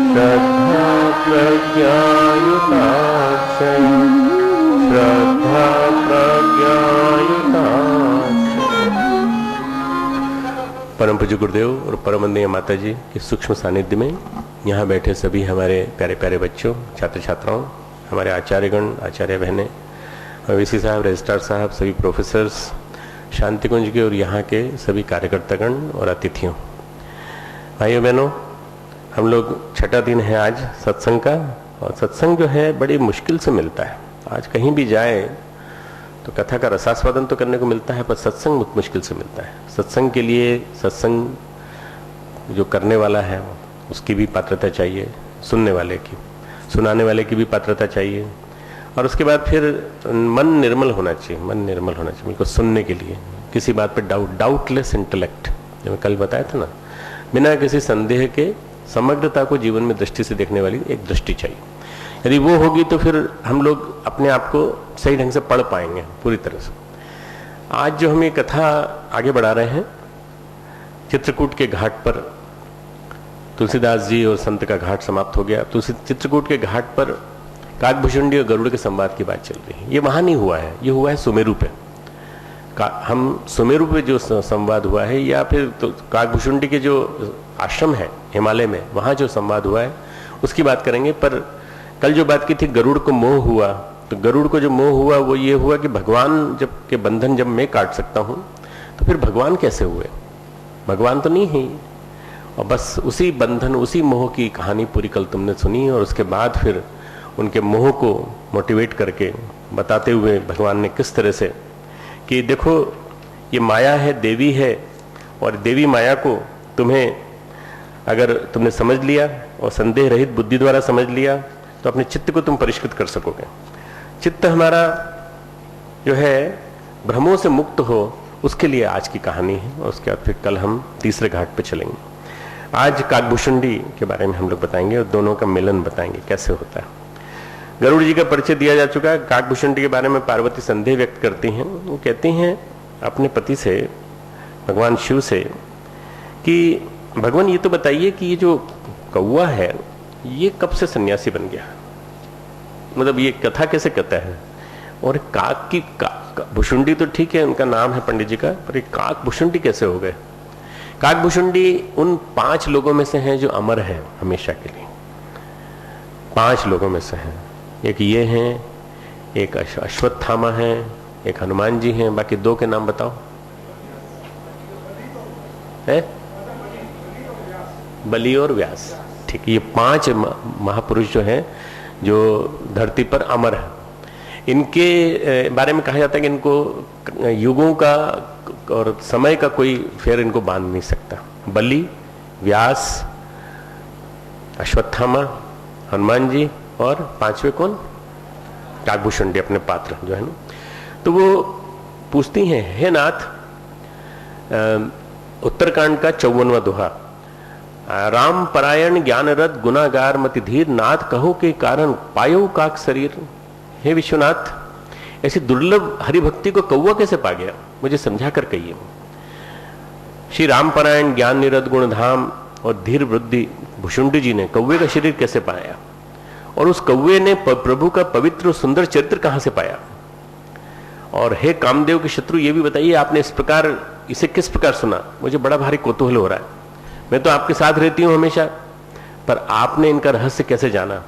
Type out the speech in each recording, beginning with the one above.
श्रद्धा प्रज्ञायुताक्षय श्रद्धा प्रज्ञायुताक्षय। परम पूज्य गुरुदेव और परम वंदनीय माता जी के सूक्ष्म सानिध्य में यहाँ बैठे सभी हमारे प्यारे प्यारे बच्चों, छात्र छात्राओं, हमारे आचार्यगण, आचार्य बहनें, वीसी साहब, रजिस्ट्रार साहब, सभी प्रोफेसर्स, शांति कुंज के और यहाँ के सभी कार्यकर्तागण और अतिथियों, भाइयों बहनों, हम लोग छठा दिन है आज सत्संग का। और सत्संग जो है बड़ी मुश्किल से मिलता है। आज कहीं भी जाए तो कथा का रसास्वादन तो करने को मिलता है, पर सत्संग बहुत मुश्किल से मिलता है। सत्संग के लिए सत्संग जो करने वाला है उसकी भी पात्रता चाहिए, सुनने वाले की, सुनाने वाले की भी पात्रता चाहिए, और उसके बाद फिर मन निर्मल होना चाहिए। मन निर्मल होना चाहिए बिल्कुल सुनने के लिए, किसी बात पे डाउटलेस इंटेलेक्ट, जो मैं कल बताया था ना, बिना किसी संदेह के समग्रता को जीवन में दृष्टि से देखने वाली एक दृष्टि चाहिए। यदि वो होगी तो फिर हम लोग अपने आप को सही ढंग से पढ़ पाएंगे पूरी तरह से। आज जो हम ये कथा आगे बढ़ा रहे हैं, चित्रकूट के घाट पर तुलसीदास जी और संत का घाट समाप्त हो गया। चित्रकूट के घाट पर काकभुशुंडी और गरुड़ के संवाद की बात चल रही है। ये वहां नहीं हुआ है, ये हुआ है सुमेरु पे। हम सुमेरु पे जो संवाद हुआ है, या फिर तो काकभुशुंडी के जो आश्रम है हिमालय में, वहां जो संवाद हुआ है उसकी बात करेंगे। पर कल जो बात की थी गरुड़ को मोह हुआ, तो गरुड़ को जो मोह हुआ वो ये हुआ कि भगवान जब के बंधन जब मैं काट सकता हूं तो फिर भगवान कैसे हुए? भगवान तो नहीं है। और बस उसी बंधन, उसी मोह की कहानी पूरी कल तुमने सुनी, और उसके बाद फिर उनके मोह को मोटिवेट करके बताते हुए भगवान ने किस तरह से कि देखो ये माया है, देवी है, और देवी माया को तुम्हें अगर तुमने समझ लिया और संदेह रहित बुद्धि द्वारा समझ लिया तो अपने चित्त को तुम परिष्कृत कर सकोगे। चित्त हमारा जो है भ्रमों से मुक्त हो, उसके लिए आज की कहानी है। और उसके बाद फिर कल हम तीसरे घाट पे चलेंगे। आज काकभुशुंडी के बारे में हम लोग बताएंगे और दोनों का मिलन बताएंगे कैसे होता है। गरुड़ जी का परिचय दिया जा चुका है। काकभुशुंडी के बारे में पार्वती संदेह व्यक्त करती हैं। वो कहती हैं अपने पति से, भगवान शिव से, कि भगवान ये तो बताइए कि ये जो कौवा है ये कब से सन्यासी बन गया? मतलब ये कथा कैसे कहता है? और काक की भुशुंडी तो ठीक है, उनका नाम है पंडित जी का, पर ये काकभुशुंडी कैसे हो गए? काकभुशुंडी उन 5 लोगों में से हैं जो अमर हैं हमेशा के लिए। 5 लोगों में से हैं। एक ये हैं, एक अश्वत्थामा है, एक हनुमान जी हैं, बाकी 2 के नाम बताओ। है बलि और व्यास। ठीक, ये 5 महापुरुष जो हैं जो धरती पर अमर है। इनके बारे में कहा जाता है कि इनको युगों का और समय का कोई फेर इनको बांध नहीं सकता। बलि, व्यास, अश्वत्थामा, हनुमान जी, और 5वें कौन? काकभुशुंडी, अपने पात्र जो है ना। तो वो पूछती हैं, हे नाथ, उत्तरकांड का 54वां दोहा, राम परायण ज्ञानरत गुनागार मति धीर, नाथ कहो के कारण पायो काक शरीर। हे विश्वनाथ, ऐसी दुर्लभ हरिभक्ति को कौवा कैसे पा गया? मुझे समझा कर कहिए। श्री राम परायण ज्ञान निरत गुणधाम और धीर वृद्धि भुशुंडी जी ने कौवे का शरीर कैसे पाया? और उस कौवे ने प्रभु का पवित्र सुंदर चरित्र कहां से पाया? और हे कामदेव के शत्रु, ये भी बताइए आपने इस प्रकार इसे किस प्रकार सुना? मुझे बड़ा भारी कौतूहल हो रहा है। मैं तो आपके साथ रहती हूं हमेशा, पर आपने इनका रहस्य कैसे जाना?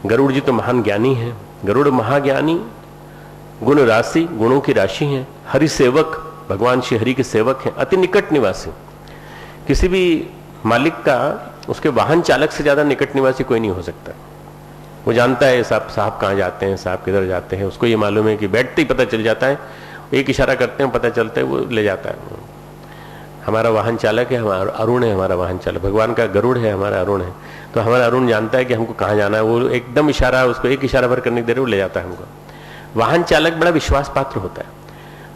गरुड़ जी तो महान ज्ञानी हैं। गरुड़ महाज्ञानी, गुण राशि, गुणों की राशि हैं, हरि सेवक, भगवान श्री हरि के सेवक हैं, अति निकट निवासी। किसी भी मालिक का उसके वाहन चालक से ज्यादा निकट निवासी कोई नहीं हो सकता। वो जानता है साहब कहाँ जाते हैं, साहब किधर जाते हैं, उसको ये मालूम है कि बैठते ही पता चल जाता है, एक इशारा करते हैं पता चलता है, वो ले जाता है। हमारा वाहन चालक है, हमारा अरुण है, हमारा वाहन चालक भगवान का गरुड़ है, हमारा अरुण है। तो हमारा अरुण जानता है कि हमको कहाँ जाना है, वो एकदम इशारा, उसको एक इशारा भर करने के देर वो ले जाता है हमको। वाहन चालक बड़ा विश्वास पात्र होता है।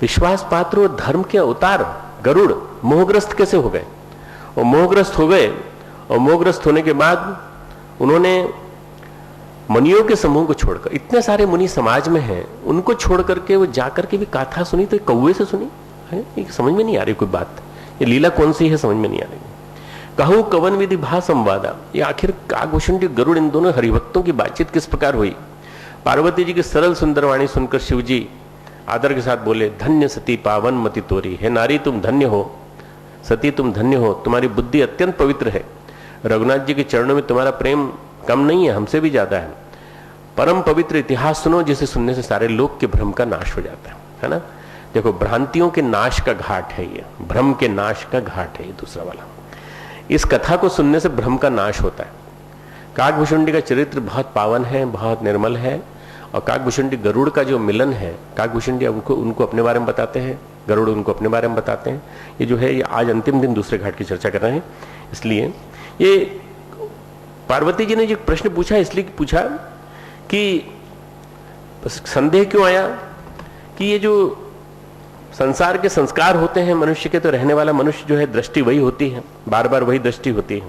विश्वास पात्र और धर्म के अवतार गरुड़ मोहग्रस्त कैसे हो गए? और मोहग्रस्त हो गए, और मोहग्रस्त होने के बाद उन्होंने मुनियों के समूह को छोड़कर, इतने सारे मुनि समाज में हैं, उनको छोड़ करके वो जाकर के भी गाथा सुनी, तो कौवे से सुनी है। ये समझ में नहीं आ रही कोई बात, ये लीला कौन सी है समझ में नहीं आ रही। कहू कवन विधि भा संवादा। ये आखिर काकभूषुंडी गरुड़ इन दोनों हरिभक्तों की बातचीत किस प्रकार हुई। पार्वती जी की सरल सुंदर वाणी सुनकर शिव जी आदर के साथ बोले, धन्य सती पावन मति तोरी। हे नारी तुम धन्य हो, सती तुम धन्य हो, तुम्हारी बुद्धि अत्यंत पवित्र है। रघुनाथ जी के चरणों में तुम्हारा प्रेम कम नहीं है, हमसे भी ज्यादा है। परम पवित्र इतिहास सुनो जिसे सुनने से सारे लोक के भ्रम का नाश हो जाता है ना। देखो, भ्रांतियों के नाश का घाट है ये, भ्रम के नाश का घाट है ये दूसरा वाला। इस कथा को सुनने से भ्रम का नाश होता है। काकभूषुंडी का चरित्र बहुत पावन है, बहुत निर्मल है। और काकभूषुंडी गरुड़ का जो मिलन है, काकभूषुंडी उनको अपने बारे में बताते हैं, गरुड़ उनको अपने बारे में बताते हैं। ये जो है, ये आज अंतिम दिन दूसरे घाट की चर्चा कर रहे हैं। इसलिए ये पार्वती जी ने जो प्रश्न पूछा, इसलिए पूछा कि संदेह क्यों आया कि ये जो संसार के संस्कार होते हैं मनुष्य के, तो रहने वाला मनुष्य जो है दृष्टि वही होती है, बार बार वही दृष्टि होती है।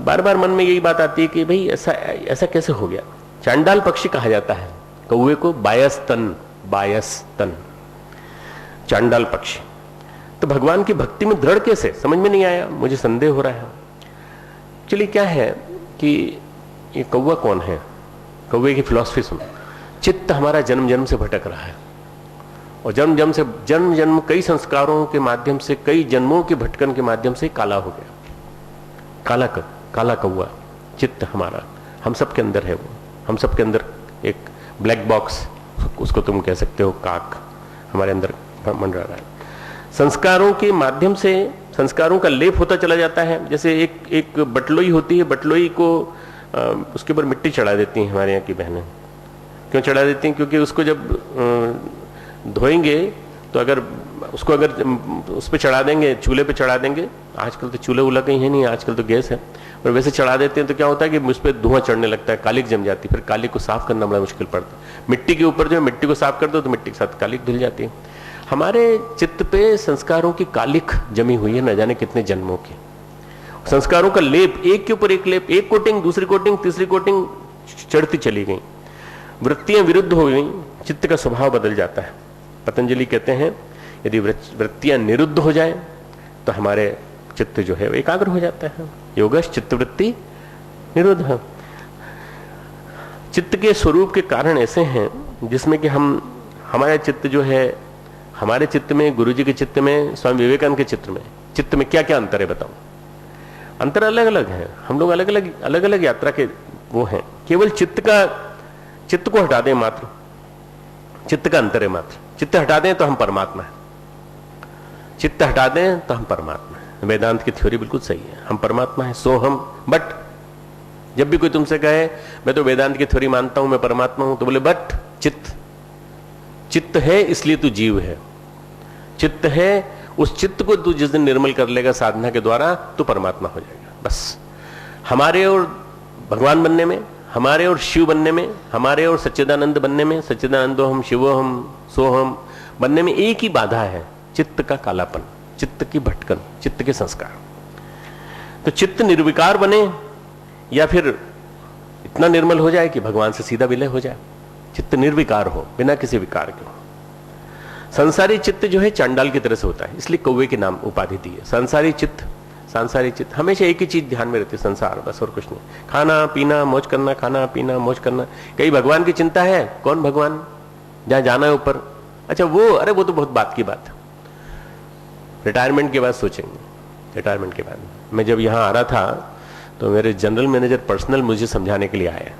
बार बार मन में यही बात आती है कि भाई ऐसा कैसे हो गया। चांडाल पक्षी कहा जाता है कौवे को, बायस्तन चांडाल पक्षी। तो भगवान की भक्ति में दृढ़ कैसे, समझ में नहीं आया, मुझे संदेह हो रहा है। चलिए, क्या है कि ये कौवा कौन है, कौवे की फिलॉसफी सुनो। चित्त हमारा जन्म जन्म से भटक रहा है, और जन्म जन्म कई संस्कारों के माध्यम से, कई जन्मों के भटकन के माध्यम से काला हो गया। काला कौवा चित्त हमारा, हम सबके अंदर है वो। हम सबके अंदर एक ब्लैक बॉक्स, उसको तुम कह सकते हो, काक हमारे अंदर मंडरा रहा है। संस्कारों के माध्यम से संस्कारों का लेप होता चला जाता है। जैसे एक बटलोई होती है, बटलोई को उसके ऊपर मिट्टी चढ़ा देती हैं हमारे यहाँ की बहनें। क्यों चढ़ा देती हैं? क्योंकि उसको जब धोएंगे तो अगर उस पर चढ़ा देंगे, चूल्हे पे चढ़ा देंगे, आजकल तो चूल्हा उला कहीं है नहीं, आजकल तो गैस है, और वैसे चढ़ा देते हैं तो क्या होता है कि उस पर धुआं चढ़ने लगता है, कालिक जम जाती है, फिर कालिक को साफ करना बड़ा मुश्किल पड़ता है। मिट्टी के ऊपर जो है, मिट्टी को साफ कर दो तो मिट्टी के साथ कालिक धुल जाती है। हमारे चित्त पे संस्कारों की कालिक जमी हुई है, न जाने कितने जन्मों की। संस्कारों का लेप, एक के ऊपर एक लेप, एक कोटिंग, दूसरी कोटिंग, तीसरी कोटिंग चढ़ती चली गई। वृत्तियां विरुद्ध हो गई, चित्त का स्वभाव बदल जाता है। पतंजलि कहते हैं यदि वृत्तियां निरुद्ध हो जाए तो हमारे चित्त जो है वो एकाग्र हो जाता है। योगश चित्तवृत्ति निरुद्ध। चित्त के स्वरूप के कारण ऐसे हैं जिसमें कि हमारे चित्त जो है, हमारे चित्त में, गुरु जी के चित्त में, स्वामी विवेकानंद के चित्त में क्या क्या अंतर है बताओ। अंतर अलग अलग है। हम लोग अलग अलग यात्रा के वो हैं। केवल चित्त को हटा दें मात्र, चित्त का अंतर है मात्र। चित्त हटा दें तो हम परमात्मा है, चित्त हटा दें तो हम परमात्मा है। वेदांत की थ्योरी बिल्कुल सही है, हम परमात्मा है, सो हम। बट जब भी कोई तुमसे कहे मैं तो वेदांत की थ्योरी मानता हूं, मैं परमात्मा हूं, तो बोले बट चित्त है इसलिए तू जीव है। चित्त है, उस चित्त को तू जिस दिन निर्मल कर लेगा साधना के द्वारा, तो परमात्मा हो जाएगा। बस हमारे और भगवान बनने में, हमारे और शिव बनने में, हमारे और सच्चिदानंद बनने में, सच्चिदानंदो हम शिवो हम सो हम बनने में एक ही बाधा है, चित्त का कालापन, चित्त की भटकन, चित्त के संस्कार। तो चित्त निर्विकार बने या फिर इतना निर्मल हो जाए कि भगवान से सीधा विलय हो जाए। चित्त निर्विकार हो, बिना किसी विकार के हो। संसारी चित्त जो है चांडाल की तरह से होता है, इसलिए कौवे के नाम उपाधि दी है। सांसारिक चित्त हमेशा एक ही चीज ध्यान में रहती है, संसार, बस और कुछ नहीं। खाना पीना मौज करना, खाना पीना मौज करना। कहीं भगवान की चिंता है? कौन भगवान? जहां जाना है ऊपर, अच्छा वो, अरे वो तो बहुत बात की बात है, रिटायरमेंट के बाद सोचेंगे। रिटायरमेंट के बाद मैं जब यहाँ आ रहा था तो मेरे जनरल मैनेजर पर्सनल मुझे समझाने के लिए आए।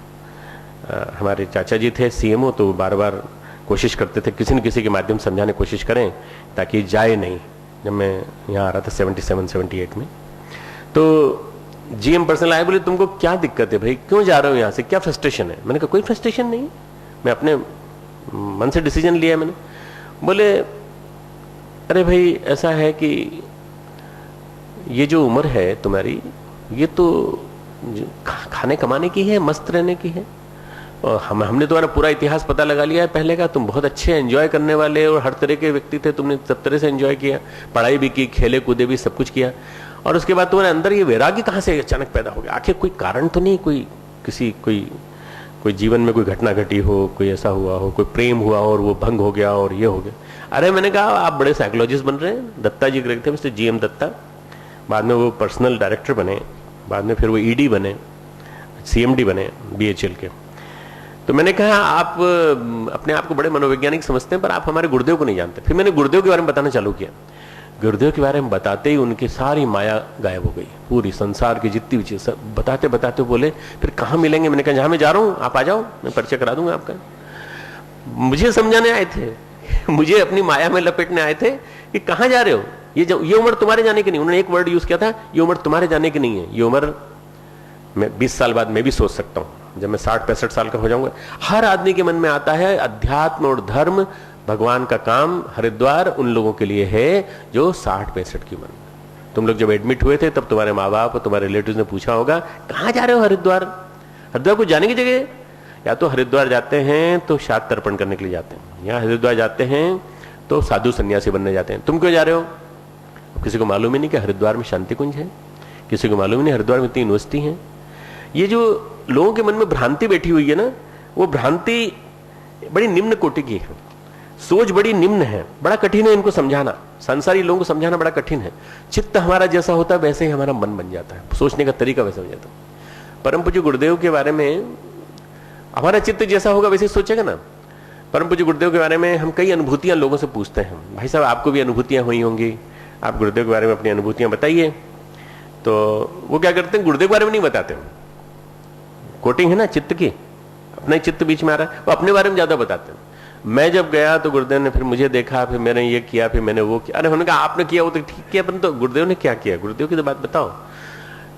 हमारे चाचा जी थे सीएमओ, तो बार बार कोशिश करते थे किसी न किसी के माध्यम से समझाने की कोशिश करें ताकि जाए नहीं। जब मैं यहाँ आ रहा था 77-78 में, तो जीएम पर्सनल आए, बोले तुमको क्या दिक्कत है भाई, क्यों जा रहे हो यहाँ से, क्या फ्रस्ट्रेशन है? मैंने कहा कोई फ्रस्ट्रेशन नहीं, मैं अपने मन से डिसीजन लिया मैंने। बोले अरे भाई ऐसा है कि ये जो उम्र है तुम्हारी, ये तो खाने कमाने की है, मस्त रहने की है। और हमने तुम्हारा पूरा इतिहास पता लगा लिया है पहले का, तुम बहुत अच्छे एंजॉय करने वाले और हर तरह के व्यक्ति थे, तुमने सब तरह से एंजॉय किया, पढ़ाई भी की, खेले कूदे भी, सब कुछ किया। और उसके बाद तुम्हारे अंदर ये वैराग्य कहाँ से अचानक पैदा हो गया? आखिर कोई कारण तो नहीं, कोई जीवन में कोई घटना घटी हो, कोई ऐसा हुआ हो, कोई प्रेम हुआ और वो भंग हो गया और ये हो गया? अरे मैंने कहा आप बड़े साइकोलॉजिस्ट बन रहे हैं। दत्ता जी थे, मिस्टर जीएम दत्ता, बाद में वो पर्सनल डायरेक्टर बने, बाद में फिर वो ईडी बने, सीएमडी बने बीएचईएल के। तो मैंने कहा आप अपने आप को बड़े मनोवैज्ञानिक समझते हैं, पर आप हमारे गुरुदेव को नहीं जानते। फिर मैंने गुरुदेव के बारे में बताना चालू किया। गुरुदेव के बारे में बताते ही उनकी सारी माया गायब हो गई, पूरी संसार की जितनी भी चीज सब बताते बताते बोले फिर कहाँ मिलेंगे। मैंने कहा जहां मैं जा रहा हूँ आप आ जाओ, मैं परिचय करा दूंगा आपका। मुझे समझाने आए थे, मुझे अपनी माया में लपेटने आए थे कि कहाँ जा रहे हो, ये उम्र तुम्हारे जाने की नहीं। उन्होंने एक वर्ड यूज किया था, ये उम्र तुम्हारे जाने की नहीं है, ये उम्र मैं 20 साल बाद मैं भी सोच सकता हूं, जब मैं 60-65 साल का हो जाऊंगा। हर आदमी के मन में आता है अध्यात्म और धर्म, भगवान का काम, हरिद्वार उन लोगों के लिए है जो 60-65 की उम्र। तुम लोग जब एडमिट हुए थे तब तुम्हारे माँ बाप और तुम्हारे रिलेटिव्स ने पूछा होगा कहाँ जा रहे हो हरिद्वार। हरिद्वार को जाने की जगह, या तो हरिद्वार जाते हैं तो शाद तर्पण करने के लिए जाते हैं, या हरिद्वार जाते हैं तो साधु सन्यासी बनने जाते हैं। तुम क्यों जा रहे हो? किसी को मालूम ही नहीं कि हरिद्वार में शांति कुंज है, किसी को मालूम ही नहीं हरिद्वार में इतनी यूनिवर्सिटी है। ये जो लोगों के मन में भ्रांति बैठी हुई है ना, वो भ्रांति बड़ी निम्न कोटि की है, सोच बड़ी निम्न है, बड़ा कठिन है इनको समझाना। संसारी लोगों को समझाना बड़ा कठिन है। चित्त हमारा जैसा होता है वैसे ही हमारा मन बन जाता है, सोचने का तरीका वैसा हो जाता है। परम पूज्य गुरुदेव के बारे में हमारा चित्त जैसा होगा वैसे सोचेगा ना। परम पूज्य गुरुदेव के बारे में हम कई अनुभूतियां लोगों से पूछते हैं, भाई साहब आपको भी अनुभूतियां हुई होंगी, आप गुरुदेव के बारे में अपनी अनुभूतियां बताइए। तो वो क्या करते हैं, गुरुदेव के बारे में नहीं बताते। कोटिंग है ना चित्त की, अपना चित्त बीच में आ रहा है, वो अपने बारे में ज्यादा बताते हैं। मैं जब गया तो गुरुदेव ने फिर मुझे देखा, फिर मैंने ये किया, फिर मैंने वो किया। अरे उन्होंने कहा आपने किया वो तो ठीक किया, परंतु गुरुदेव ने क्या किया, गुरुदेव की तो बात बताओ।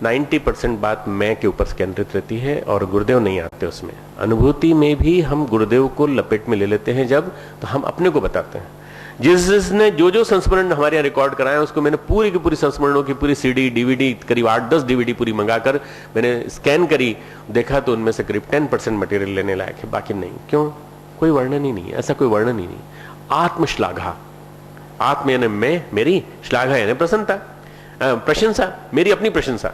90% बात मैं के ऊपर केंद्रित रहती है और गुरुदेव नहीं आते उसमें। अनुभूति में भी हम गुरुदेव को लपेट में ले लेते हैं जब, तो हम अपने को बताते हैं। जिसने जो संस्मरण हमारे यहाँ रिकॉर्ड कराया उसको मैंने पूरी की पूरी संस्मरणों की पूरी सीडी डीवीडी करीब 8-10 डीवीडी पूरी मंगाकर मैंने स्कैन करी, देखा तो उनमें से करीब 10% मटेरियल लेने लायक है, बाकी नहीं। क्यों? कोई वर्णन ही नहीं है, ऐसा कोई वर्णन ही नहीं। आत्मश्लाघा, आत्म यानी मैं, मेरी, श्लाघा यानी प्रसन्नता, प्रशंसा, मेरी अपनी प्रशंसा।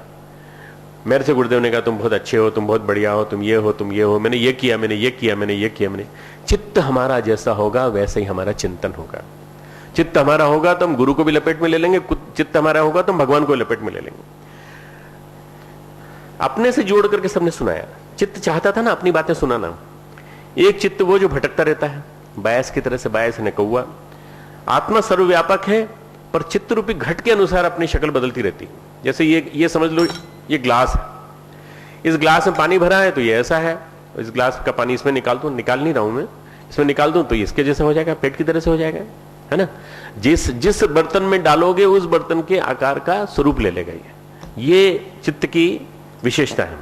मेरे से गुरुदेव ने कहा तुम बहुत अच्छे हो, तुम बहुत बढ़िया हो, तुम ये हो, तुम ये हो, मैंने ये किया, मैंने ये किया, मैंने ये किया, मैंने। चित्त हमारा जैसा होगा वैसे ही हमारा चिंतन होगा। चित्त हमारा होगा तो हम गुरु को भी लपेट में ले लेंगे, चित्त हमारा होगा तो हम भगवान को लपेट में ले लेंगे। अपने से जोड़ करके सबने सुनाया। चित्त चाहता था ना अपनी बातें सुनाना। एक चित्त वो जो भटकता रहता है, बायस की तरह से, बायस ने कौआ। आत्मा सर्वव्यापक है पर चित्त रूपी घट के अनुसार अपनी शक्ल बदलती रहती है। जैसे ये समझ लो, ये ग्लास है, इस ग्लास में पानी भरा है तो ये ऐसा है, इस ग्लास का पानी इसमें निकाल दूं, निकाल नहीं रहा हूं मैं, इसमें निकाल दूं तो इसके जैसे हो जाएगा, पेट की तरह से हो जाएगा, है ना। जिस बर्तन में डालोगे उस बर्तन के आकार का स्वरूप ले लेगा। ये चित्त की विशेषता है।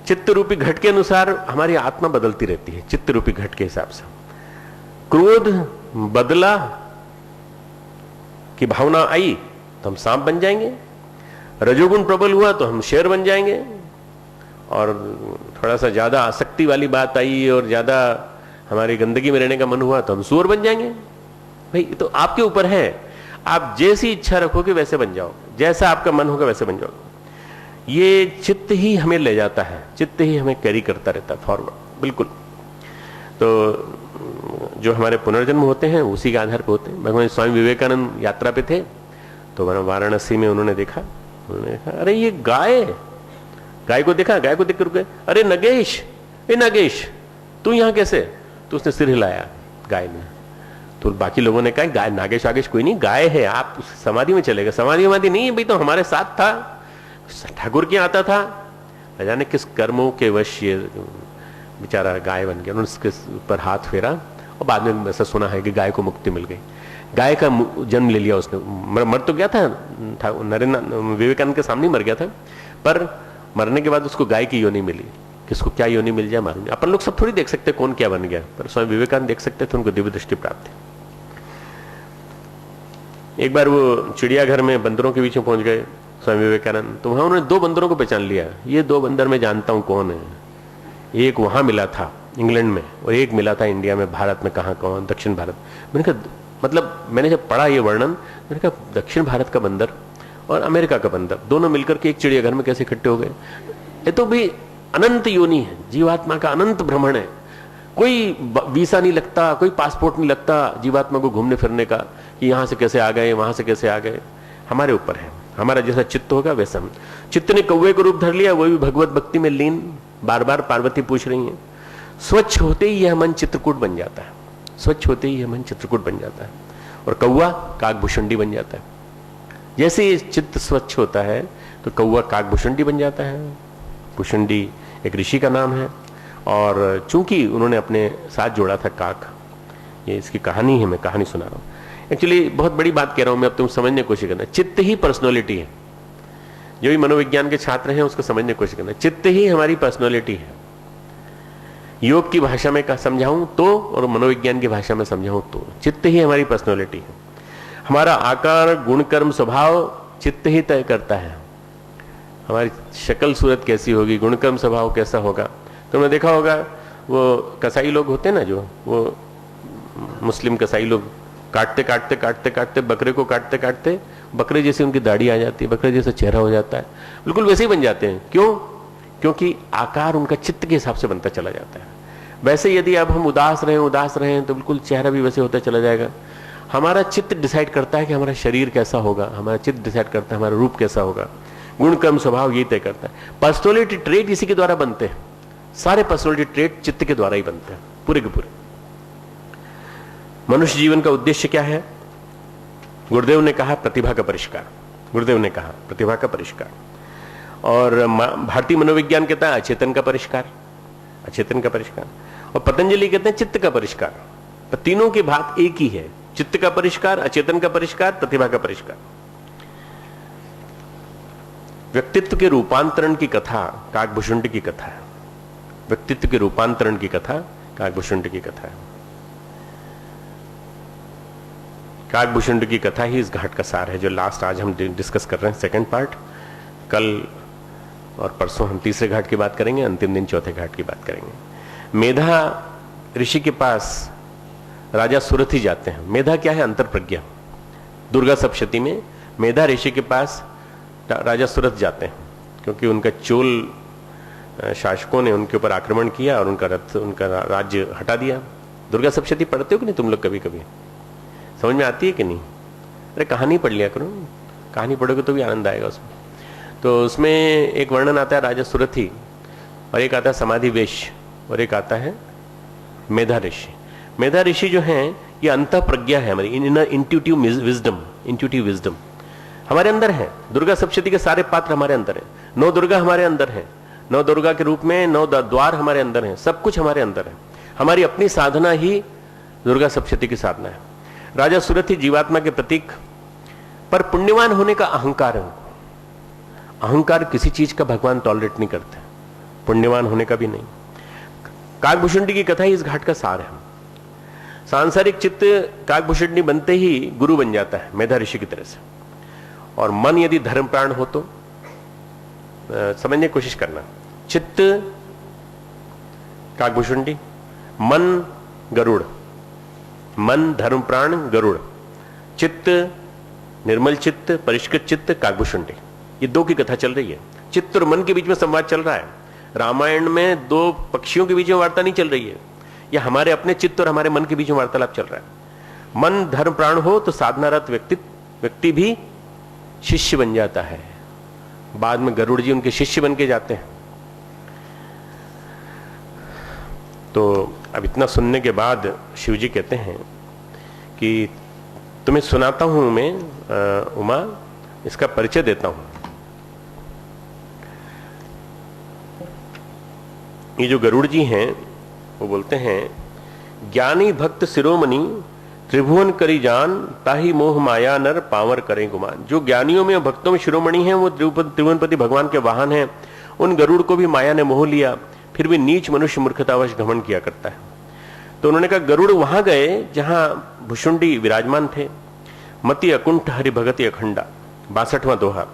चित्त रूपी घट के अनुसार हमारी आत्मा बदलती रहती है, चित्त रूपी घट के हिसाब से। क्रोध बदला की भावना आई तो हम सांप बन जाएंगे, रजोगुण प्रबल हुआ तो हम शेर बन जाएंगे, और थोड़ा सा ज्यादा आसक्ति वाली बात आई और ज्यादा हमारी गंदगी में रहने का मन हुआ तो हम सूअर बन जाएंगे। भाई तो आपके ऊपर है, आप जैसी इच्छा रखोगे वैसे बन जाओ, जैसा आपका मन होगा वैसे बन जाओगे। ये चित्त ही हमें ले जाता है, चित्त ही हमें कैरी करता रहता है फॉरवर्ड, बिल्कुल। तो जो हमारे पुनर्जन्म होते हैं उसी के आधार पर होते हैं। भगवान स्वामी विवेकानंद यात्रा पे थे तो वाराणसी में उन्होंने देखा अरे ये गाय को देखा, गाय को देख कर रुके, अरे नगेश, ए नगेश तू यहां कैसे? तो उसने सिर हिलाया गाय ने। तो बाकी लोगों ने कहा गाय, नागेश आगेश कोई नहीं, गाय है, आप समाधि में चले गए। समाधि नहीं है भाई, तो हमारे साथ था, ठाकुर के आता था, न जाने किस कर्मों के वश ये बेचारा गाय बन गया। उन्होंने उसके ऊपर हाथ फेरा और बाद में ऐसा सुना है कि गाय को मुक्ति मिल गई। गाय का जन्म ले लिया उसने, मर तो गया था, नरेंद्र विवेकानंद के सामने मर गया था, पर मरने के बाद उसको गाय की योनि मिली। किसको क्या योनि मिल जाए मालूम नहीं। अपन लोग सब थोड़ी देख सकते कौन क्या बन गया, पर स्वामी विवेकानंद देख सकते थे, उनको दिव्य दृष्टि प्राप्त थी। एक बार वो चिड़ियाघर में बंदरों के बीच में पहुंच गए स्वामी विवेकानंद, तो वहां उन्होंने 2 बंदरों को पहचान लिया। ये 2 बंदर मैं जानता हूं कौन है, एक वहां मिला था इंग्लैंड में और एक मिला था इंडिया में, भारत में कहां कौन, दक्षिण भारत। मैंने कहा, मतलब मैंने जब पढ़ा ये वर्णन, मैंने कहा दक्षिण भारत का बंदर और अमेरिका का बंदर दोनों मिलकर के एक चिड़ियाघर में कैसे इकट्ठे हो गए? ये तो भी अनंत योनि है, जीवात्मा का अनंत भ्रमण है। कोई वीसा नहीं लगता, कोई पासपोर्ट नहीं लगता जीवात्मा को घूमने फिरने का, कि यहां से कैसे आ गए, वहां से कैसे आ गए। हमारे ऊपर है, हमारा जैसा चित्त होगा वैसा हम। चित्त ने कौवे को रूप धर लिया, वो भी भगवत भक्ति में लीन। बार बार पार्वती पूछ रही हैं। स्वच्छ होते ही यह मन चित्रकूट बन जाता है, स्वच्छ होते ही यह मन चित्रकूट बन जाता है, और कौवा काकभुषुंडी बन जाता है। जैसे ही चित्त स्वच्छ होता है तो कौवा काकभुषुंडी बन जाता है। भुषुंडी एक ऋषि का नाम है, और चूंकि उन्होंने अपने साथ जोड़ा था काक, ये इसकी कहानी है, मैं कहानी सुना रहा हूं। एक्चुअली बहुत बड़ी बात कह रहा हूं मैं, अब तुम समझने की कोशिश करना। चित्त ही पर्सनैलिटी है। जो भी मनोविज्ञान के छात्र हैं उसको समझने की कोशिश करना। चित्त ही हमारी पर्सनैलिटी है। योग की भाषा में समझाऊं तो, और मनोविज्ञान की भाषा में समझाऊं तो, चित्त ही हमारी पर्सनैलिटी है। हमारा आकार, गुण, कर्म, स्वभाव चित्त ही तय करता है। हमारी शक्ल सूरत कैसी होगी, गुण, कर्म, स्वभाव कैसा होगा। तुमने देखा होगा वो कसाई लोग होते हैं ना, जो वो मुस्लिम कसाई लोग काटते काटते काटते काटते बकरे को काटते काटते बकरे जैसी उनकी दाढ़ी आ जाती है, बकरे जैसा चेहरा हो जाता है, बिल्कुल वैसे ही बन जाते हैं। क्यों? क्योंकि आकार उनका चित्त के हिसाब से बनता चला जाता है। वैसे यदि अब हम उदास रहें तो बिल्कुल चेहरा भी वैसे होता चला जाएगा। हमारा चित्त डिसाइड करता है कि हमारा शरीर कैसा होगा, हमारा चित्त डिसाइड करता है हमारा रूप कैसा होगा, गुण, कर्म, स्वभाव यही तय करता है। पर्सनैलिटी ट्रेट इसी के द्वारा बनते हैं। सारे पर्सनैलिटी ट्रेट चित्त के द्वारा ही बनते हैं, पूरे के पूरे। मनुष्य जीवन का उद्देश्य क्या है? गुरुदेव ने कहा प्रतिभा का परिष्कार। गुरुदेव ने कहा प्रतिभा का परिष्कार, और भारतीय मनोविज्ञान कहता है अचेतन का परिष्कार, अचेतन का परिष्कार, और पतंजलि कहते हैं चित्त का परिष्कार। पर तीनों की बात एक ही है, चित्त का परिष्कार, अचेतन का परिष्कार, प्रतिभा का परिष्कार। व्यक्तित्व के रूपांतरण की कथा काकभुषुंडी की कथा है। व्यक्तित्व के रूपांतरण की कथा काकभुषुंडी की कथा है। काकभुषुंडी की कथा ही इस घाट का सार है, जो लास्ट आज हम डिस्कस कर रहे हैं, सेकंड पार्ट। कल और परसों हम तीसरे घाट की बात करेंगे, अंतिम दिन चौथे घाट की बात करेंगे। मेधा ऋषि के पास राजा सुरथी जाते हैं। मेधा क्या है? अंतर प्रज्ञा। दुर्गा सप्तशती में मेधा ऋषि के पास राजा सुरथ जाते हैं, क्योंकि उनका चोल शासकों ने उनके ऊपर आक्रमण किया और उनका राज्य हटा दिया। दुर्गा सप्तशती पढ़ते हो कि नहीं तुम लोग? कभी कभी समझ में आती है कि नहीं? अरे कहानी पढ़ लिया करो, कहानी पढ़ोगे तो भी आनंद आएगा उसमें। तो उसमें एक वर्णन आता है राजा सुरथी, और एक आता है समाधि वेश, और एक आता है मेधा ऋषि। मेधा ऋषि जो हैं ये अंतः प्रज्ञा है हमारी, इंट्यूटिव विजडम हमारे अंदर है। दुर्गा सप्तशती के सारे पात्र हमारे अंदर है। 9 दुर्गा हमारे अंदर है, 9 दुर्गा के रूप में 9 द्वार हमारे अंदर है, सब कुछ हमारे अंदर है। हमारी अपनी साधना ही दुर्गा सप्तशती की साधना है। राजा सुरथी जीवात्मा के प्रतीक, पर पुण्यवान होने का अहंकार है उनको। अहंकार किसी चीज का भगवान टॉलरेट नहीं करते, पुण्यवान होने का भी नहीं। काकभुषुंडी की कथा ही इस घाट का सार है। सांसारिक चित्त काकभुषुंडी बनते ही गुरु बन जाता है मेधा ऋषि की तरह से, और मन यदि धर्म प्राण हो तो समझने की कोशिश करना। चित्त काकभुषुंडी, मन गरुड़, मन धर्म प्राण गरुड़, चित्त निर्मल चित्त परिष्कृत चित्त काकभुषुंडी। ये 2 की कथा चल रही है। चित्त और मन के बीच में संवाद चल रहा है। रामायण में 2 पक्षियों के बीच में वार्ता नहीं चल रही है, यह हमारे अपने चित्त और हमारे मन के बीच में वार्तालाप चल रहा है। मन धर्म प्राण हो तो साधनारत व्यक्ति भी शिष्य बन जाता है। बाद में गरुड़ जी उनके शिष्य बन के जाते हैं। तो अब इतना सुनने के बाद शिव जी कहते हैं कि तुम्हें सुनाता हूं मैं उमा, इसका परिचय देता हूं। ये जो गरुड़ जी हैं वो बोलते हैं, ज्ञानी भक्त शिरोमणि त्रिभुवन करी जान, ताही मोह माया नर पावर करें गुमान। जो ज्ञानियों में भक्तों में शिरोमणि हैं वो त्रिभुवनपति भगवान के वाहन हैं। उन गरुड़ को भी माया ने मोह लिया, फिर भी नीच मनुष्य मूर्खतावश घमंड किया करता है। तो उन्होंने कहा गरुड़ वहां गए जहां भुषुंडी विराजमान थे। मति अकुंठ हरि भगति अखंडा, 62वां दोहा।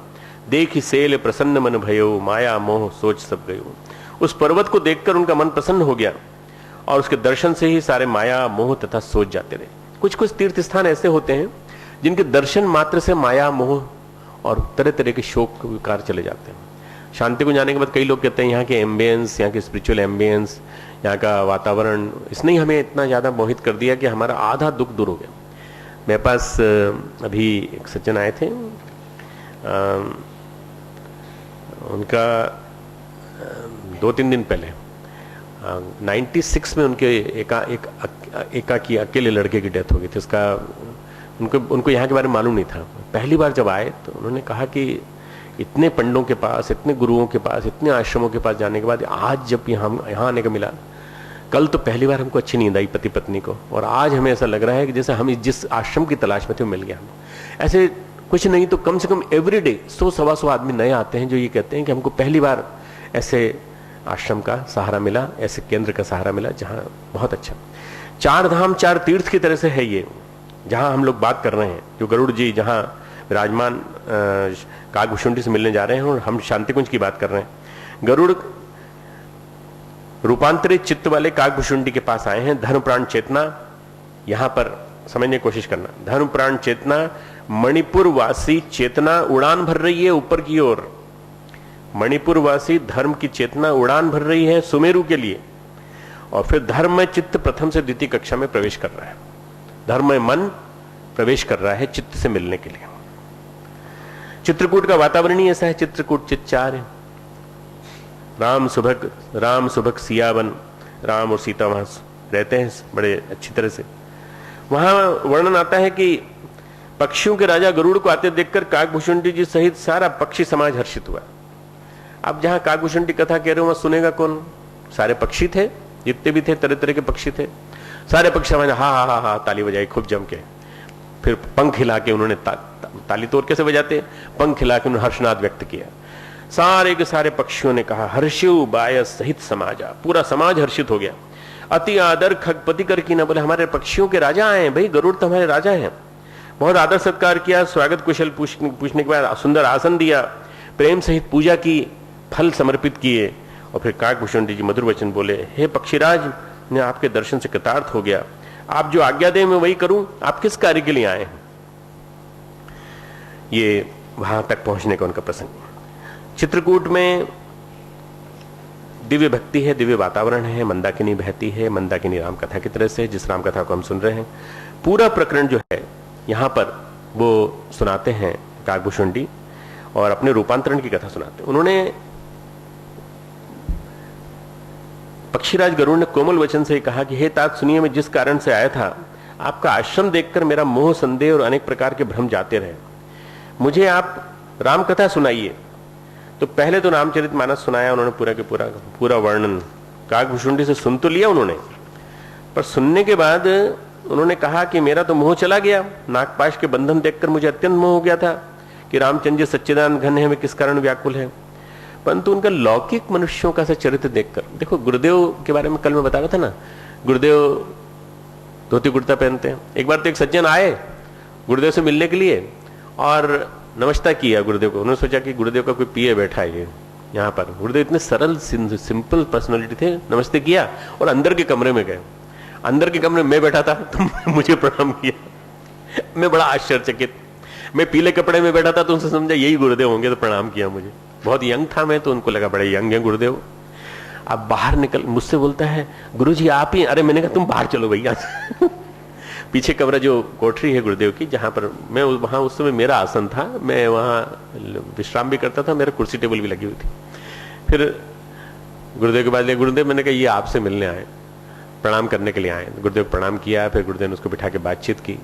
देखी सेल प्रसन्न मन भयो, माया मोह सोच सब गयो। उस पर्वत को देखकर उनका मन प्रसन्न हो गया, और उसके दर्शन से ही सारे माया मोह तथा सोच जाते रहे। कुछ कुछ तीर्थ स्थान ऐसे होते हैं जिनके दर्शन मात्र से माया मोह और तरह तरह के शोक विकार चले जाते हैं। शांति को जाने के बाद कई लोग कहते हैं यहाँ के एम्बियंस, यहाँ के स्पिरिचुअल एम्बियंस, यहाँ का वातावरण, इसने ही हमें इतना ज़्यादा मोहित कर दिया कि हमारा आधा दुख दूर हो गया। मेरे पास अभी एक सज्जन आए थे, उनका 2-3 दिन पहले 96 में उनके एकाकी अकेले लड़के की डेथ हो गई थी। उसका उनको यहाँ के बारे में मालूम नहीं था। पहली बार जब आए तो उन्होंने कहा कि इतने पंडों के पास, इतने गुरुओं के पास, इतने आश्रमों के पास जाने के बाद आज जब यहाँ आने का मिला, कल तो पहली बार हमको अच्छी नींद आई पति पत्नी को, और आज हमें ऐसा लग रहा है कि जैसे हम जिस आश्रम की तलाश में थे वो मिल गया हमें। ऐसे कुछ नहीं तो कम से कम एवरीडे 100-125 आदमी नए आते हैं जो ये कहते हैं कि हमको पहली बार ऐसे आश्रम का सहारा मिला, ऐसे केंद्र का सहारा मिला जहां बहुत अच्छा 4 धाम 4 तीर्थ की तरह से है ये, जहां हम लोग बात कर रहे हैं। जो गरुड़ जी जहां विराजमान काकभूषुंडी से मिलने जा रहे हैं, और हम शांतिकुंज की बात कर रहे हैं। गरुड़ रूपांतरित चित्त वाले काकभूषुंडी के पास आए हैं। धर्म प्राण चेतना, यहां पर समझने की कोशिश करना, धर्म प्राण चेतना, मणिपुर वासी चेतना उड़ान भर रही है ऊपर की ओर। मणिपुर वासी धर्म की चेतना उड़ान भर रही है सुमेरु के लिए, और फिर धर्म में चित्त प्रथम से द्वितीय कक्षा में प्रवेश कर रहा है। धर्म में मन प्रवेश कर रहा है चित्त से मिलने के लिए। चित्रकूट का वातावरण ही ऐसा है, चित्रकूट चित्चार है। राम सुभग सियावन, राम और सीता वहां रहते हैं बड़े अच्छी तरह से। वहां वर्णन आता है कि पक्षियों के राजा गरुड़ को आते देखकर काकभूषुंडी जी सहित सारा पक्षी समाज हर्षित हुआ। अब जहां काकभूषुंडी कथा कह रहे हो वहां सुनेगा कौन? सारे पक्षी थे, जितने भी थे तरह तरह के पक्षी थे, सारे पक्षी समाज हा हा हा हा ताली बजाई खूब जम के। फिर पंख हिला के उन्होंने ताली तोड़ कैसे बजाते, पंख हिला के उन्होंने हर्षनाद व्यक्त किया। सारे के सारे पक्षियों ने कहा हर्षिव बाय सहित समाजा, पूरा समाज हर्षित हो गया। अति आदर खगपति कर की ना, बोले हमारे पक्षियों के राजा आए हैं भाई, गरुड़ तो हमारे राजा हैं। बहुत आदर सत्कार किया, स्वागत कुशल पूछने के बाद सुंदर आसन दिया, प्रेम सहित पूजा की, फल समर्पित किए, और फिर काकभूषुंडी जी मधुर वचन बोले, हे पक्षीराज, मैं आपके दर्शन से कृतार्थ हो गया, आप जो आज्ञा दे मैं वही करूं, आप किस कार्य के लिए आए हैं? ये वहां तक पहुंचने का उनका प्रसंग। चित्रकूट में दिव्य भक्ति है, दिव्य वातावरण है, मंदाकिनी बहती है, मंदाकिनी राम कथा की तरह से, जिस राम कथा को हम सुन रहे हैं। पूरा प्रकरण जो है यहां पर वो सुनाते हैं काकभूषुंडी, और अपने रूपांतरण की कथा सुनाते हैं। उन्होंने पक्षीराज गरुड़ ने कोमल वचन से कहा कि हे तात सुनिए, मैं जिस कारण से आया था, आपका आश्रम देखकर मेरा मोह संदेह और अनेक प्रकार के भ्रम जाते रहे, मुझे आप राम कथा सुनाइए। तो पहले तो रामचरितमानस सुनाया उन्होंने, पूरा के पूरा वर्णन काकभूषुंडी से सुन तो लिया उन्होंने, पर सुनने के बाद उन्होंने कहा कि मेरा तो मोह चला गया, नागपाश के बंधन देखकर मुझे अत्यंत मोह हो गया था कि रामचंद्र जी सच्चिदानंद घन है, वे किस कारण व्याकुल है। परंतु उनका लौकिक मनुष्यों का चरित्र देखकर, देखो गुरुदेव के बारे में कल मैं बता रहा था ना, गुरुदेव धोती कुर्ता पहनते हैं। एक बार तो एक सज्जन आए गुरुदेव से मिलने के लिए और नमस्ता किया गुरुदेव को। उन्होंने सोचा कि गुरुदेव का कोई पीए बैठा है यहाँ पर। गुरुदेव इतने सरल सिंपल पर्सनालिटी थे, नमस्ते किया और अंदर के कमरे में गए। अंदर के कमरे में मैं बैठा था तो मुझे प्रणाम किया। मैं बड़ा आश्चर्यचकित, मैं पीले कपड़े में बैठा था तो उनसे समझा यही गुरुदेव होंगे, तो प्रणाम किया मुझे। बहुत यंग था मैं, तो उनको लगा बड़े यंग है गुरुदेव। अब बाहर निकल मुझसे बोलता है गुरुजी आप ही। अरे मैंने कहा तुम बाहर चलो भैया। पीछे कमरा जो कोठरी है गुरुदेव की, जहां पर मैं वहां उस समय मेरा आसन था, मैं वहां विश्राम भी करता था, मेरा कुर्सी टेबल भी लगी हुई थी। फिर गुरुदेव के बाद गुरुदेव, मैंने कहा ये आपसे मिलने आए, प्रणाम करने के लिए आए। गुरुदेव प्रणाम किया, फिर गुरुदेव ने उसको बिठा के बातचीत की।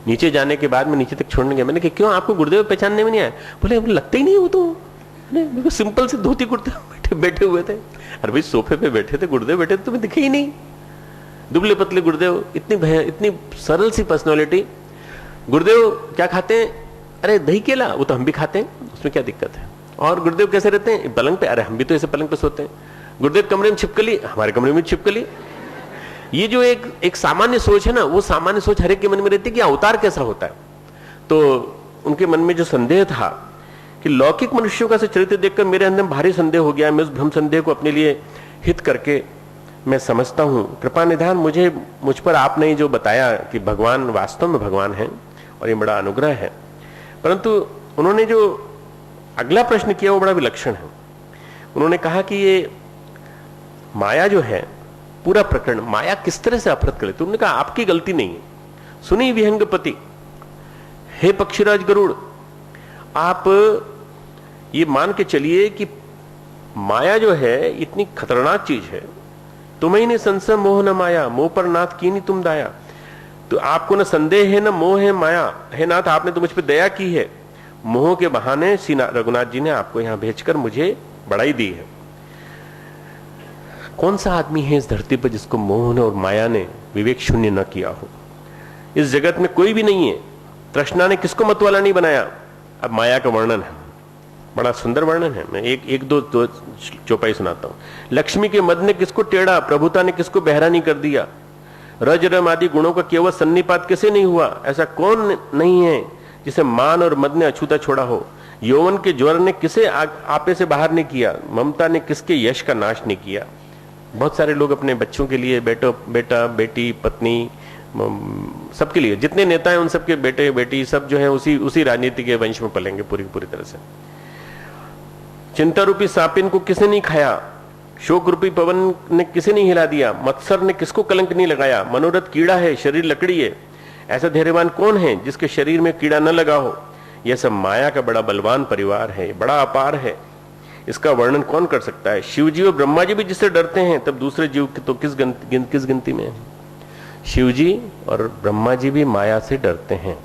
नीचे जाने के बाद मैं नीचे तक छोड़ने गया। मैंने कहा क्यों आपको गुरुदेव पहचानने में नहीं आया? बोले लगते ही नहीं हो तो। बिल्कुल सिंपल से धोती कुर्ते बैठे हुए थे। अरे भाई सोफे पे बैठे थे, गुरुदेव बैठे थे, तुम्हें दिखे ही नहीं। दुबले पतले गुरुदेव, इतनी सरल सी पर्सनालिटी। गुरुदेव क्या खाते हैं? अरे दही केला, वो तो हम भी खाते हैं, उसमें क्या दिक्कत है। और गुरुदेव कैसे रहते हैं? पलंग पे। अरे हम भी तो ऐसे पलंग पे सोते हैं। गुरुदेव कमरे में छिपकली, हमारे कमरे में छिपकली। ये जो एक सामान्य सोच है ना, वो सामान्य सोच हर एक के मन में रहती है कि अवतार कैसा होता है। तो उनके मन में जो संदेह था कि लौकिक मनुष्यों का चरित्र देखकर मेरे अंदर भारी संदेह हो गया। मैं उस भ्रम संदेह को अपने लिए हित करके मैं समझता हूं, कृपा निधान मुझ पर आपने जो बताया कि भगवान वास्तव में भगवान है और ये बड़ा अनुग्रह है। परंतु उन्होंने जो अगला प्रश्न किया वो बड़ा विलक्षण है। उन्होंने कहा कि ये माया जो है, पूरा प्रकरण माया किस तरह से अपहृत करे। तुमने कहा आपकी गलती नहीं है। सुनी विहंगपति, हे पक्षीराज गरुड़, आप ये मान के चलिए कि माया जो है इतनी खतरनाक चीज है। तुम्हें न संशय मोह न माया, मोह पर नाथ की नहीं तुम दाया। तो आपको न संदेह है न मोह है माया, हे नाथ आपने तो मुझ पर दया की है। मोह के बहाने श्री रघुनाथ जी ने आपको यहां भेजकर मुझे बढ़ाई दी है। कौन सा आदमी है इस धरती पर जिसको मोह ने और माया ने विवेक शून्य न किया हो? इस जगत में कोई भी नहीं है। तृष्णा ने किसको मतवाला नहीं बनाया? अब माया का वर्णन है, बड़ा सुंदर वर्णन है। मैं एक दो चौपाई सुनाता हूं। लक्ष्मी के मद ने किसको टेढ़ा, प्रभुता ने किसको बहरा नहीं कर दिया। रज रम आदि गुणों का केवल सन्निपात किसे नहीं हुआ? ऐसा कौन नहीं है जिसे मान और मद ने अछूता छोड़ा हो। यौवन के ज्वर ने किसे आपे से बाहर नहीं किया। ममता ने किसके यश का नाश नहीं किया। बहुत सारे लोग अपने बच्चों के लिए बेटा बेटी पत्नी सबके लिए, जितने नेता हैं उन सबके बेटे बेटी सब जो है उसी राजनीति के वंश में पलेंगे पूरी तरह से। चिंता रूपी सापिन को किसे नहीं खाया। शोक रूपी पवन ने किसे नहीं हिला दिया। मत्सर ने किसको कलंक नहीं लगाया। मनोरथ कीड़ा है, शरीर लकड़ी है। ऐसा धैर्यवान कौन है जिसके शरीर में कीड़ा न लगा हो। यह सब माया का बड़ा बलवान परिवार है, बड़ा अपार है। इसका वर्णन कौन कर सकता है। शिव जी और ब्रह्मा जी भी जिससे डरते हैं, तब दूसरे जीव तो किस गिनती में है। शिव जी और ब्रह्मा जी भी माया से डरते हैं।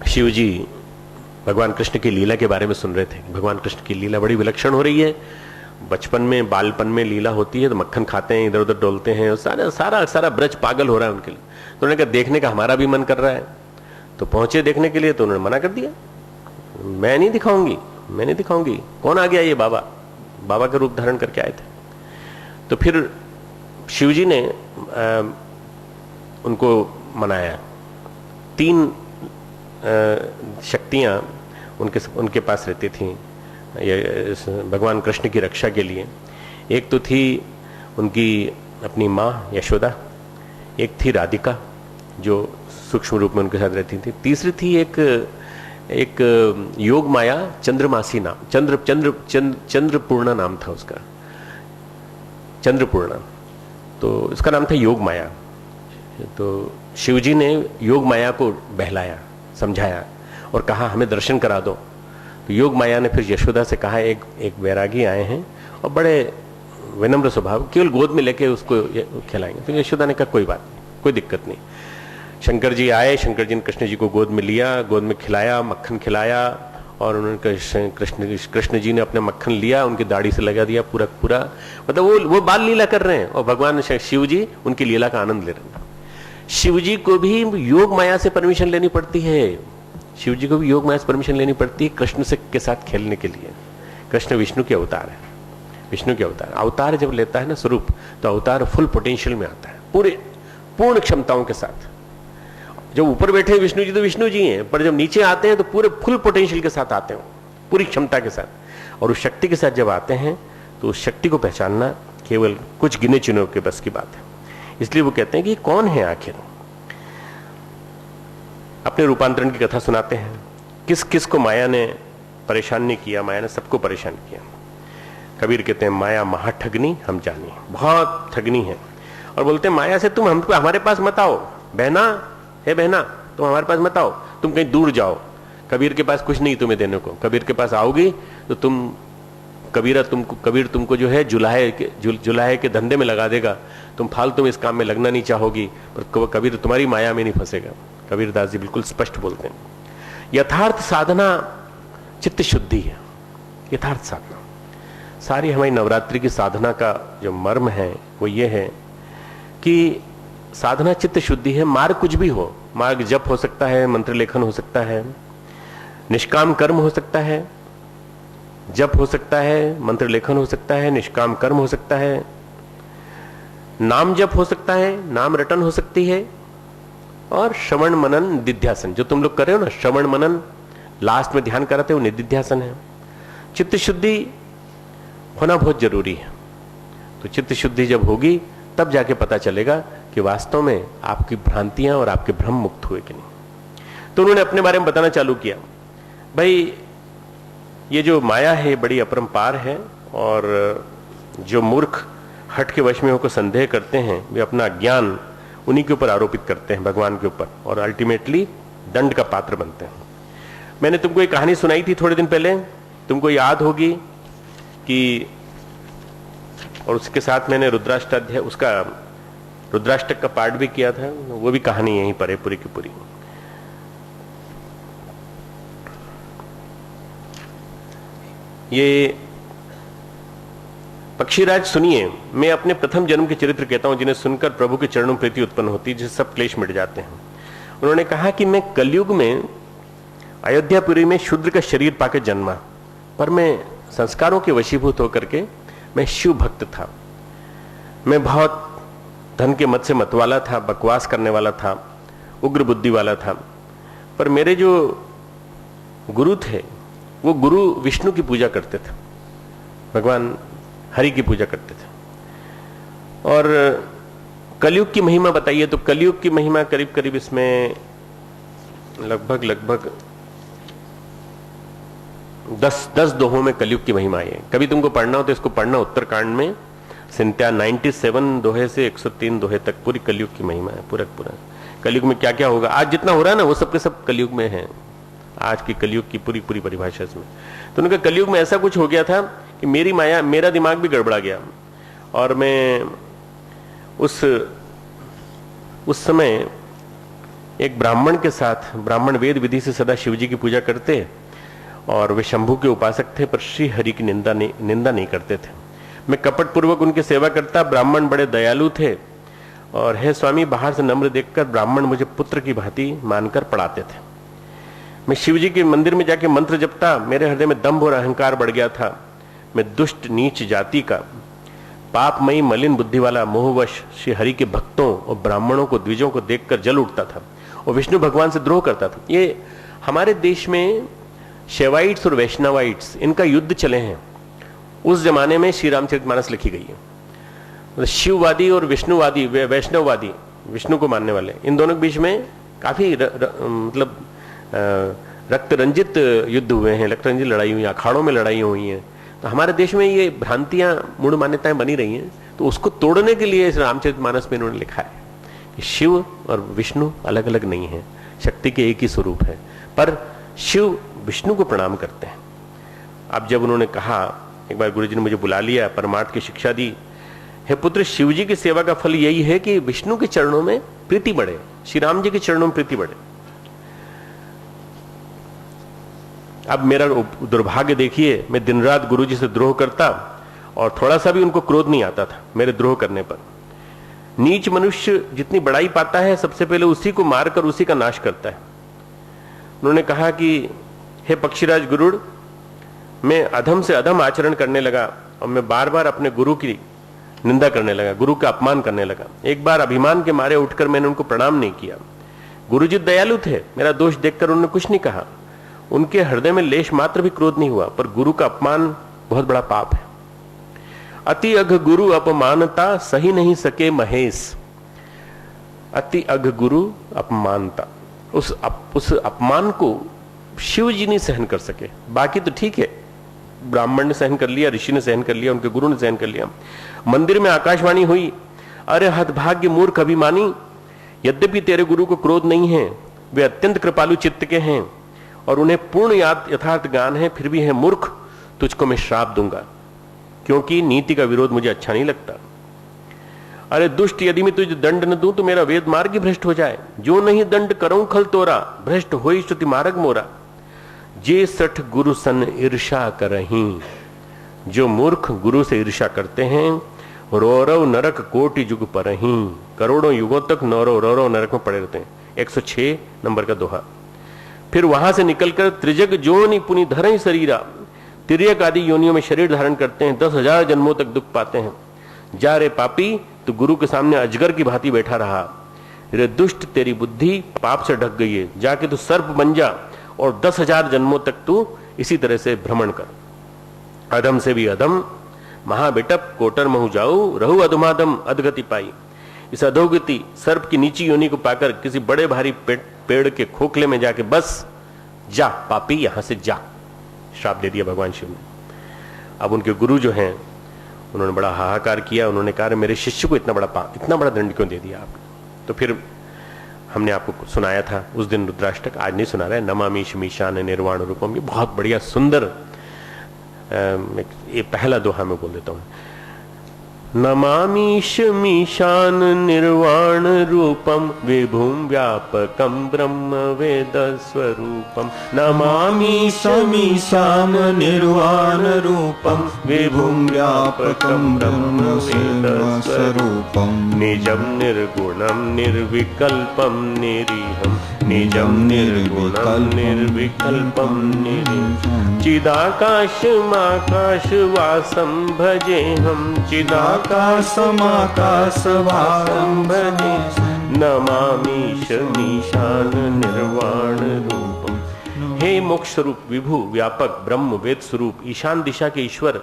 शिव जी भगवान कृष्ण की लीला के बारे में सुन रहे थे। भगवान कृष्ण की लीला बड़ी विलक्षण हो रही है। बचपन में बालपन में लीला होती है तो मक्खन खाते हैं, इधर उधर डोलते हैं, और सारा ब्रज पागल हो रहा है उनके लिए। तो उन्होंने कहा देखने का हमारा भी मन कर रहा है। तो पहुंचे देखने के लिए, तो उन्होंने मना कर दिया, मैं नहीं दिखाऊंगी। कौन आ गया ये बाबा का रूप धारण करके आए थे। तो फिर शिव जी ने उनको मनाया। 3 शक्तियां उनके पास रहती थी ये भगवान कृष्ण की रक्षा के लिए। एक तो थी उनकी अपनी माँ यशोदा, एक थी राधिका जो सूक्ष्म रूप में उनके साथ रहती थी, तीसरी थी एक योग माया चंद्रमासी नाम, चंद्रपूर्णा नाम था उसका, चंद्रपूर्णा। तो इसका नाम था योग माया। तो शिवजी ने योग माया को बहलाया, समझाया और कहा हमें दर्शन करा दो। तो योग माया ने फिर यशोदा से कहा एक वैरागी आए हैं और बड़े विनम्र स्वभाव, केवल गोद में लेके उसको खिलाएंगे। तो यशोदा ने कहा कोई बात नहीं, कोई दिक्कत नहीं। शंकर जी आए, शंकर जी ने कृष्ण जी को गोद में लिया, गोद में खिलाया, मक्खन खिलाया, और उन्होंने कृष्ण जी ने अपने मक्खन लिया, उनकी दाढ़ी से लगा दिया पूरा। मतलब वो बाल लीला कर रहे हैं और भगवान शिव जी उनकी लीला का आनंद ले रहे हैं। शिव जी को भी योग माया से परमिशन लेनी पड़ती है। शिव जी को भी योग माया से परमिशन लेनी पड़ती है कृष्ण से के साथ खेलने के लिए। कृष्ण विष्णु के अवतार है, विष्णु के अवतार जब लेता है ना स्वरूप, तो अवतार फुल पोटेंशियल में आता है, पूर्ण क्षमताओं के साथ। जब ऊपर बैठे विष्णु जी तो विष्णु जी हैं, पर जब नीचे आते हैं तो पूरे फुल पोटेंशियल के साथ आते हैं, पूरी क्षमता के साथ। और उस शक्ति के साथ जब आते हैं तो उस शक्ति को पहचानना केवल कुछ गिने चुने के बस की बात है। इसलिए वो कहते हैं कि कौन है आखिर। अपने रूपांतरण की कथा सुनाते हैं, किस किस को माया ने परेशान नहीं किया। माया ने सबको परेशान किया। कबीर कहते हैं माया महाठगनी हम जानी, बहुत ठगनी है। और बोलते हैं माया से तुम हमारे पास मत आओ बहना, हे बहना तुम हमारे पास मत आओ, तुम कहीं दूर जाओ। कबीर के पास कुछ नहीं तुम्हें देने को। कबीर के पास आओगी तो कबीर तुमको जो है जुलाहे के धंधे में लगा देगा। तुम फालतू में इस काम में लगना नहीं चाहोगी, पर कबीर तुम्हारी माया में नहीं फंसेगा। कबीरदास जी बिल्कुल स्पष्ट बोलते हैं। यथार्थ साधना चित्त शुद्धि है। यथार्थ साधना, सारी हमारी नवरात्रि की साधना का जो मर्म है वो ये है कि साधना चित्त शुद्धि है। मार्ग कुछ भी हो, मार्ग जप हो सकता है, मंत्र लेखन हो सकता है, निष्काम कर्म हो सकता है, जप हो सकता है, मंत्र लेखन हो सकता है, निष्काम कर्म हो सकता है, नाम जप हो सकता है, नाम रटन हो सकती है, और श्रवण मनन निधिध्यासन जो तुम लोग कर रहे हो ना, श्रवण मनन लास्ट में ध्यान कराते हो, निधिध्यासन है। चित्त शुद्धि होना बहुत जरूरी है। तो चित्त शुद्धि जब होगी तब जाके पता चलेगा कि वास्तव में आपकी भ्रांतियां और आपके भ्रम मुक्त हुए कि नहीं। तो उन्होंने अपने बारे में बताना चालू किया, भाई ये जो माया है बड़ी अपरंपार है, और जो मूर्ख हट के वश में होकर संदेह करते हैं वे अपना ज्ञान उन्हीं के ऊपर आरोपित करते हैं, भगवान के ऊपर, और अल्टीमेटली दंड का पात्र बनते हैं। मैंने तुमको एक कहानी सुनाई थी थोड़े दिन पहले, तुमको याद होगी कि, और उसके साथ मैंने रुद्राष्टाध्याय, उसका रुद्राष्टक का पाठ भी किया था, वो भी कहानी यहीं पर है पूरी की पूरी। ये पक्षीराज सुनिए, मैं अपने प्रथम जन्म के चरित्र कहता हूं, जिन्हें सुनकर प्रभु के चरणों में प्रीति उत्पन्न होती है, जिससे सब क्लेश मिट जाते हैं। उन्होंने कहा कि मैं कलयुग में अयोध्यापुरी में शूद्र का शरीर पाकर जन्मा, पर मैं संस्कारों के वशीभूत होकर के मैं शिव भक्त था। मैं बहुत धन के मत से मतवाला था, बकवास करने वाला था, उग्र बुद्धि वाला था। पर मेरे जो गुरु थे वो गुरु विष्णु की पूजा करते थे, भगवान हरि की पूजा करते थे। और कलयुग की महिमा बताइए, तो कलयुग की महिमा करीब करीब इसमें लगभग 10 दोहों में कलयुग की महिमा है। कभी तुमको पढ़ना हो तो इसको पढ़ना, उत्तरकांड में 97 दोहे से 103 दोहे तक पूरी कलयुग की महिमा है, पूरा कलयुग में क्या क्या होगा। आज जितना हो रहा है ना वो सब के सब कलयुग में है, आज की कलयुग की पूरी परिभाषा इसमें। तो उनका कलयुग में ऐसा कुछ हो गया था कि मेरी माया, मेरा दिमाग भी गड़बड़ा गया, और मैं उस समय एक ब्राह्मण के साथ, ब्राह्मण वेद विधि से सदा शिवजी की पूजा करते और वे शंभू के उपासक थे, पर श्री हरि की निंदा नहीं करते थे। मैं कपट पूर्वक उनकी सेवा करता। ब्राह्मण बड़े दयालु थे और हे स्वामी, बाहर से नम्र देखकर ब्राह्मण मुझे पुत्र की भांति मानकर पढ़ाते थे। मैं शिवजी के मंदिर में जाके मंत्र जपता, मेरे हृदय में दंभ और अहंकार बढ़ गया था। मैं दुष्ट नीच जाति का, पापमयी मलिन बुद्धि वाला, मोहवश श्री हरि के भक्तों और ब्राह्मणों को, द्विजों को देखकर जल उठता था और विष्णु भगवान से द्रोह करता था। ये हमारे देश में शैवाइट्स और वैष्णवाइट्स, इनका युद्ध चले हैं। उस जमाने में श्री रामचरितमानस लिखी गई है। मतलब शिववादी और विष्णुवादी, वैष्णववादी, विष्णु को मानने वाले, इन दोनों के बीच में काफी मतलब रक्त रंजित युद्ध हुए हैं, रक्त रंजित लड़ाई हुई, अखाड़ों में लड़ाई हुई हैं। तो हमारे देश में ये भ्रांतियां, मूढ़ मान्यताएं बनी रही हैं। तो उसको तोड़ने के लिए इस रामचरितमानस में इन्होंने लिखा है कि शिव और विष्णु अलग अलग नहीं है, शक्ति के एक ही स्वरूप है, पर शिव विष्णु को प्रणाम करते हैं। अब जब उन्होंने कहा, एक बार गुरुजी ने मुझे बुला लिया, परमार्थ की शिक्षा दी, हे पुत्र, शिवजी की सेवा का फल यही है कि विष्णु के चरणों में प्रीति बढ़े, श्री राम जी के चरणों में प्रीति बढ़े। अब मेरा दुर्भाग्य देखिए, मैं दिन रात गुरुजी से द्रोह करता और थोड़ा सा भी उनको क्रोध नहीं आता था मेरे द्रोह करने पर। नीच मनुष्य जितनी बड़ाई पाता है, सबसे पहले उसी को मारकर उसी का नाश करता है। उन्होंने कहा कि हे पक्षीराज गुरुड़, मैं अधम से अधम आचरण करने लगा और मैं बार बार अपने गुरु की निंदा करने लगा, गुरु का अपमान करने लगा। एक बार अभिमान के मारे उठकर मैंने उनको प्रणाम नहीं किया। गुरुजी दयालु थे, मेरा दोष देखकर उन्होंने कुछ नहीं कहा, उनके हृदय में लेश मात्र भी क्रोध नहीं हुआ, पर गुरु का अपमान बहुत बड़ा पाप है। अति अघ गुरु अपमानता, सही नहीं सके महेश। अति अघ गुरु अपमानता, उस अपमान को शिव जी नहीं सहन कर सके। बाकी तो ठीक है, ब्राह्मण ने सहन कर लिया, ऋषि ने सहन कर लिया, उनके गुरु ने सहन कर लिया। मंदिर में आकाशवाणी हुई, अरे हतभाग्य मूर्ख अभिमानी, यद्यपि तेरे गुरु को क्रोध नहीं है, वे अत्यंत कृपालु चित्त के हैं और उन्हें पूर्ण यथार्थ ज्ञान है, फिर भी है मूर्ख, तुझको मैं श्राप दूंगा, क्योंकि नीति का विरोध मुझे अच्छा नहीं लगता। अरे दुष्ट, यदि मैं तुझे दंड न दूं तो मेरा वेद मार्ग ही भ्रष्ट हो जाए। जो नहीं दंड करूं खल तोरा, भ्रष्ट होई श्रुति मार्ग मोरा। जे सठ गुरु सन ईर्षा करहीं, जो मूर्ख गुरु से ईर्षा करते हैं, रौरव नरक कोटि युग परहीं, करोड़ों युगों तक रौरव नरक में पड़े रहते हैं। 106 नंबर का दोहा। फिर वहां से निकलकर त्रिजग जोनि पुनि धरई शरीरा, तिर्यक आदि योनियों में शरीर धारण करते हैं, 10,000 जन्मों तक दुख पाते हैं। जा रे पापी, तो गुरु के सामने अजगर की भांति बैठा रहा। रे दुष्ट, तेरी बुद्धि पाप से ढक गई है, जाके तू सर्प बन जा और 10,000 जन्मों तक तू इसी तरह से भ्रमण कर। अधम से भी अधम, महाबिटप कोटर महु जाऊ, रहु अधमादम अधगति पाई। इस अधोगति सर्प की नीची योनि को पाकर किसी बड़े भारी पेड़ के खोखले में जाके बस जा पापी, यहां से जा, श्राप दे दिया भगवान शिव ने। अब उनके गुरु जो हैं उन्होंने बड़ा हाहाकार किया, उन्होंने कहा मेरे शिष्य को इतना बड़ा दंड क्यों दे दिया आपने। तो फिर हमने आपको सुनाया था उस दिन रुद्राष्टक, आज नहीं सुना रहे। नमामि शमीशान निर्वाण रूपम, ये बहुत बढ़िया सुंदर, ये पहला दोहा मैं बोल देता हूँ। नमामि शमीशान निर्वाण रूपम विभुम व्यापकम ब्रह्म वेद स्वरूपम। नमामि शमीशान निर्वाण रूपम विभुम व्यापकम ब्रह्म वेद स्वरूपम। निजम निर्गुणम निर्विकल्पम निरीहम, निजम निर्गुणम निर्विकल्पम निरीहम। चिदाकाशमाकाश वासम भजेहम, चिदाकाशमाकाशवासं भजे। नमामि शमीशान निर्वाण रूपम। हे मोक्ष स्वरूप, विभु, व्यापक, ब्रह्म, वेद स्वरूप, ईशान दिशा के ईश्वर,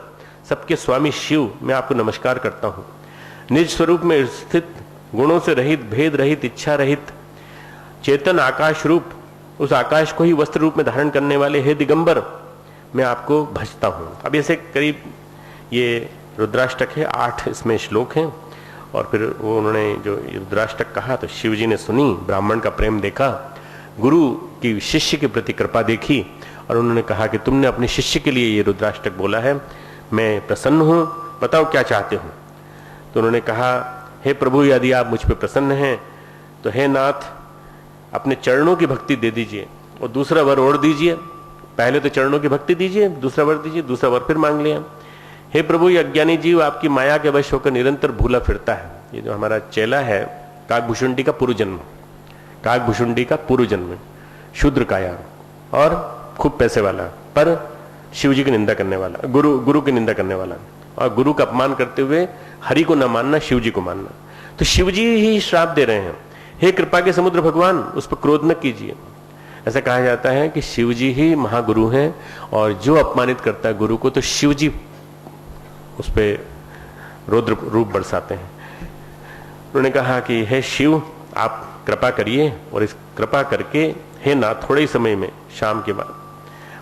सबके स्वामी शिव, मैं आपको नमस्कार करता हूँ। निज स्वरूप में स्थित, गुणों से रहित, भेद रहित, इच्छा रहित, चेतन आकाश रूप, उस आकाश को ही वस्त्र रूप में धारण करने वाले हे दिगंबर, मैं आपको भजता हूँ। अब ऐसे करीब ये रुद्राष्टक है, 8 इसमें श्लोक हैं। और फिर वो उन्होंने जो रुद्राष्टक कहा तो शिव जी ने सुनी, ब्राह्मण का प्रेम देखा, गुरु की शिष्य के प्रति कृपा देखी, और उन्होंने कहा कि तुमने अपने शिष्य के लिए ये रुद्राष्टक बोला है, मैं प्रसन्न हूँ, बताओ क्या चाहते हो। तो उन्होंने कहा, हे प्रभु, यदि आप मुझ पर प्रसन्न हैं तो हे नाथ, अपने चरणों की भक्ति दे दीजिए और दूसरा वर और दीजिए। पहले तो चरणों की भक्ति दीजिए, दूसरा वर दीजिए, दूसरा वर फिर मांग लिया। हे प्रभु, ये अज्ञानी जीव आपकी माया के वश होकर निरंतर भूला फिरता है। ये जो हमारा चेला है, काकभूषुंडी का पूर्व जन्म, काकभूषुंडी का पूर्व जन्म, शूद्र काया और खूब पैसे वाला, पर शिव जी की निंदा करने वाला, गुरु की निंदा करने वाला, और गुरु का अपमान करते हुए हरि को न मानना, शिव जी को मानना। तो शिव जी ही श्राप दे रहे हैं, हे कृपा के समुद्र भगवान, उस पर क्रोध न कीजिए। ऐसा कहा जाता है कि शिव जी ही महागुरु हैं, और जो अपमानित करता है गुरु को तो शिव जी उस पर रुद्र रूप बरसाते हैं। उन्होंने कहा कि हे शिव, आप कृपा करिए, और इस कृपा करके हे ना, थोड़े ही समय में, शाम के बाद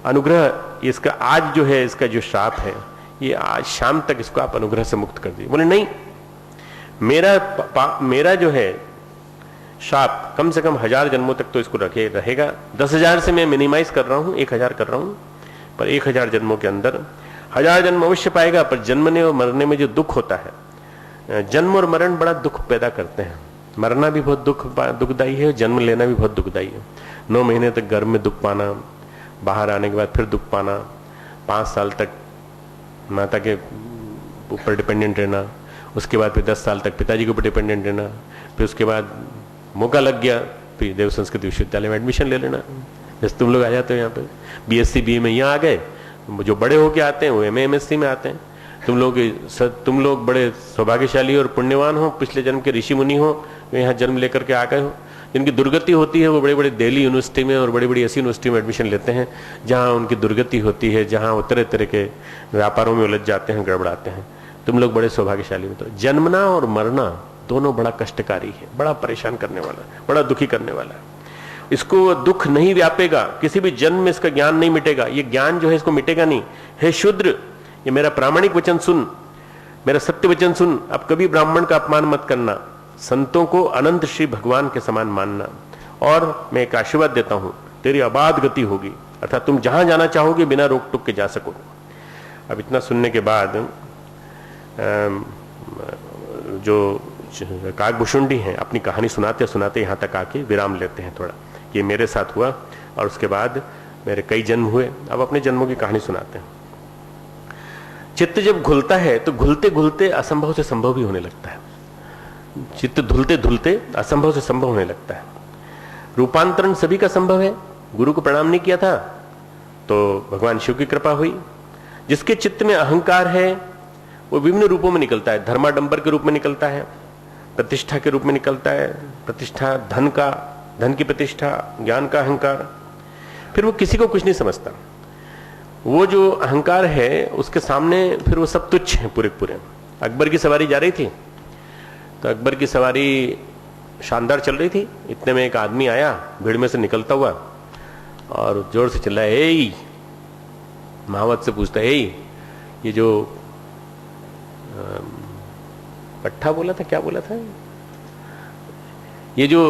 अनुग्रह, इसका आज जो है, इसका जो श्राप है, ये आज शाम तक इसको आप अनुग्रह से मुक्त कर दिए। बोले नहीं, मेरा जो है शाप कम से कम 1000 जन्मों तक तो इसको रहेगा। 10,000 से मैं मिनिमाइज कर रहा हूं, 1000 कर रहा हूं, पर 1000 जन्मों के अंदर 1000 जन्म अवश्य पाएगा। पर जन्मने और मरने में जो दुख होता है, जन्म और मरण बड़ा दुख पैदा करते हैं। मरना भी बहुत दुखदायी है, जन्म लेना भी बहुत दुखदायी है। 9 महीने तक घर में दुख पाना, बाहर आने के बाद फिर दुख पाना, 5 साल तक माता के ऊपर डिपेंडेंट रहना, उसके बाद फिर 10 साल तक पिताजी के ऊपर डिपेंडेंट रहना, फिर उसके बाद मौका लग गया फिर देव संस्कृत विश्वविद्यालय में एडमिशन ले लेना। जैसे तुम लोग आ जाते हो यहाँ पे BSc BA में, यहाँ आ गए, जो बड़े होके आते हैं वो MA MSc में आते हैं। तुम लोग बड़े सौभाग्यशाली और पुण्यवान हो, पिछले जन्म के ऋषि मुनि हो, यहाँ जन्म लेकर के आ गए हो। जिनकी दुर्गति होती है वो बड़े बड़े दिल्ली यूनिवर्सिटी में और बड़ी बड़ी ऐसी यूनिवर्सिटी में एडमिशन लेते हैं जहाँ उनकी दुर्गति होती है, जहाँ वो तरह तरह के व्यापारों में उलझ जाते हैं, गड़बड़ाते हैं। तुम लोग बड़े सौभाग्यशाली हो। तो जन्मना और मरना दोनों बड़ा कष्टकारी है, बड़ा परेशान करने वाला, बड़ा दुखी करने वाला है। इसको दुख नहीं व्यापेगा, किसी भी जन्म में इसका ज्ञान नहीं मिटेगा। ये ज्ञान जो है इसको मिटेगा नहीं। हे शूद्र, ये मेरा प्रामाणिक वचन सुन, मेरा सत्य वचन सुन। अब कभी ब्राह्मण का अपमान मत करना, संतों को अनंत श्री भगवान के समान मानना। और मैं एक आशीर्वाद देता हूं, तेरी अबाध गति होगी, अर्थात तुम जहां जाना चाहोगे बिना रोक टोक के जा सकोगे। अब इतना सुनने के बाद जो काकभूषुंडी हैं अपनी कहानी सुनाते सुनाते यहां तक आके विराम लेते हैं थोड़ा। ये मेरे साथ हुआ और उसके बाद मेरे कई जन्म हुए, अब अपने जन्मों की कहानी सुनाते हैं। चित्त जब घुलता है तो घुलते घुलते असंभव से संभव भी होने लगता है। चित्त धुलते धुलते असंभव से संभव होने लगता है। रूपांतरण सभी का संभव है। गुरु को प्रणाम नहीं किया था तो भगवान शिव की कृपा हुई। जिसके चित्त में अहंकार है वो विभिन्न रूपों में निकलता है। धर्माडंबर के रूप में निकलता है, प्रतिष्ठा के रूप में निकलता है। प्रतिष्ठा धन की प्रतिष्ठा, ज्ञान का अहंकार। फिर वो किसी को कुछ नहीं समझता। वो जो अहंकार है उसके सामने फिर वो सब तुच्छ है पूरे पूरे। अकबर की सवारी जा रही थी तो अकबर की सवारी शानदार चल रही थी। इतने में एक आदमी आया भीड़ में से निकलता हुआ और जोर से चिल्लाया, ए महावत से पूछता, ये जो पट्ठा बोला था, क्या बोला था, ये जो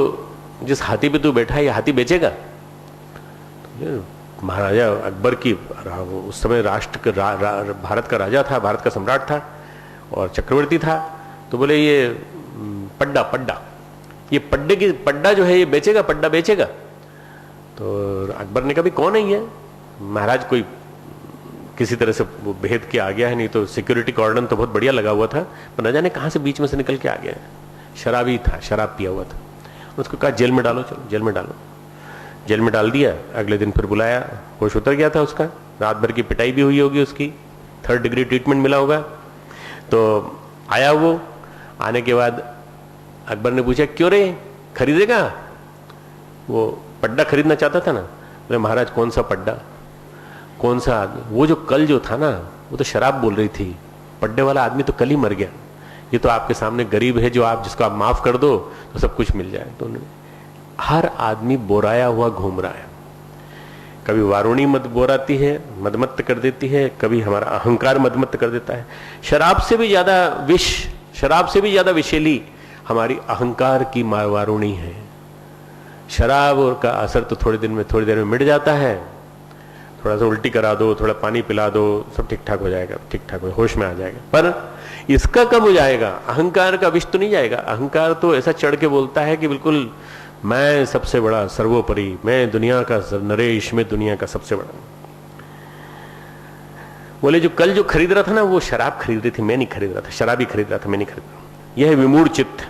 जिस हाथी पे तू बैठा है ये हाथी बेचेगा? तो महाराजा अकबर की, उस समय राष्ट्र भारत का राजा था, भारत का सम्राट था और चक्रवर्ती था, तो बोले ये पड्डा पड्डा, ये पड्डा जो है ये बेचेगा, पड्डा बेचेगा? तो अकबर ने कहा भी कौन है ये? महाराज कोई किसी तरह से वो भेद के आ गया है, नहीं तो सिक्योरिटी कॉर्डन तो बहुत बढ़िया लगा हुआ था, पर न जाने कहां से बीच में से निकल के आ गया है। शराबी था, शराब पिया हुआ था। उसको कहा जेल में डालो, चलो जेल में डालो। जेल में डाल दिया। अगले दिन फिर बुलाया, होश उतर गया था उसका, रात भर की पिटाई भी हुई होगी उसकी, 3rd डिग्री ट्रीटमेंट मिला होगा। तो आया वो, आने के बाद अकबर ने पूछा क्यों रे, खरीदेगा? वो पड्डा खरीदना चाहता था ना। बोले महाराज कौन सा पड्डा, कौन सा आदमी? वो जो कल जो था ना, वो तो शराब बोल रही थी, पड्डे वाला आदमी तो कल ही मर गया। ये तो आपके सामने गरीब है जो आप, जिसको आप माफ कर दो तो सब कुछ मिल जाए। तो हर आदमी बोराया हुआ घूम रहा है। कभी वारुणी मद बोराती है, मदमत्त कर देती है, कभी हमारा अहंकार मदमत्त कर देता है। शराब से भी ज्यादा विष, शराब से भी ज्यादा विषैली हमारी अहंकार की वारुणी है। शराब का असर तो थोड़ी देर में मिट जाता है। थोड़ा सा उल्टी करा दो, थोड़ा पानी पिला दो, सब ठीक ठाक हो जाएगा, ठीक ठाक होश में आ जाएगा। पर इसका कब हो जाएगा? अहंकार का विष तो नहीं जाएगा। अहंकार तो ऐसा चढ़ के बोलता है कि बिल्कुल मैं सबसे बड़ा, सर्वोपरि, मैं दुनिया का नरेश, मैं दुनिया का सबसे बड़ा। बोले जो कल जो खरीद रहा था ना, वो शराब खरीद रही थी, मैं नहीं खरीद रहा था, शराबी खरीद रहा था, मैं नहीं खरीद रहा। यह है विमूढ़ चित्त,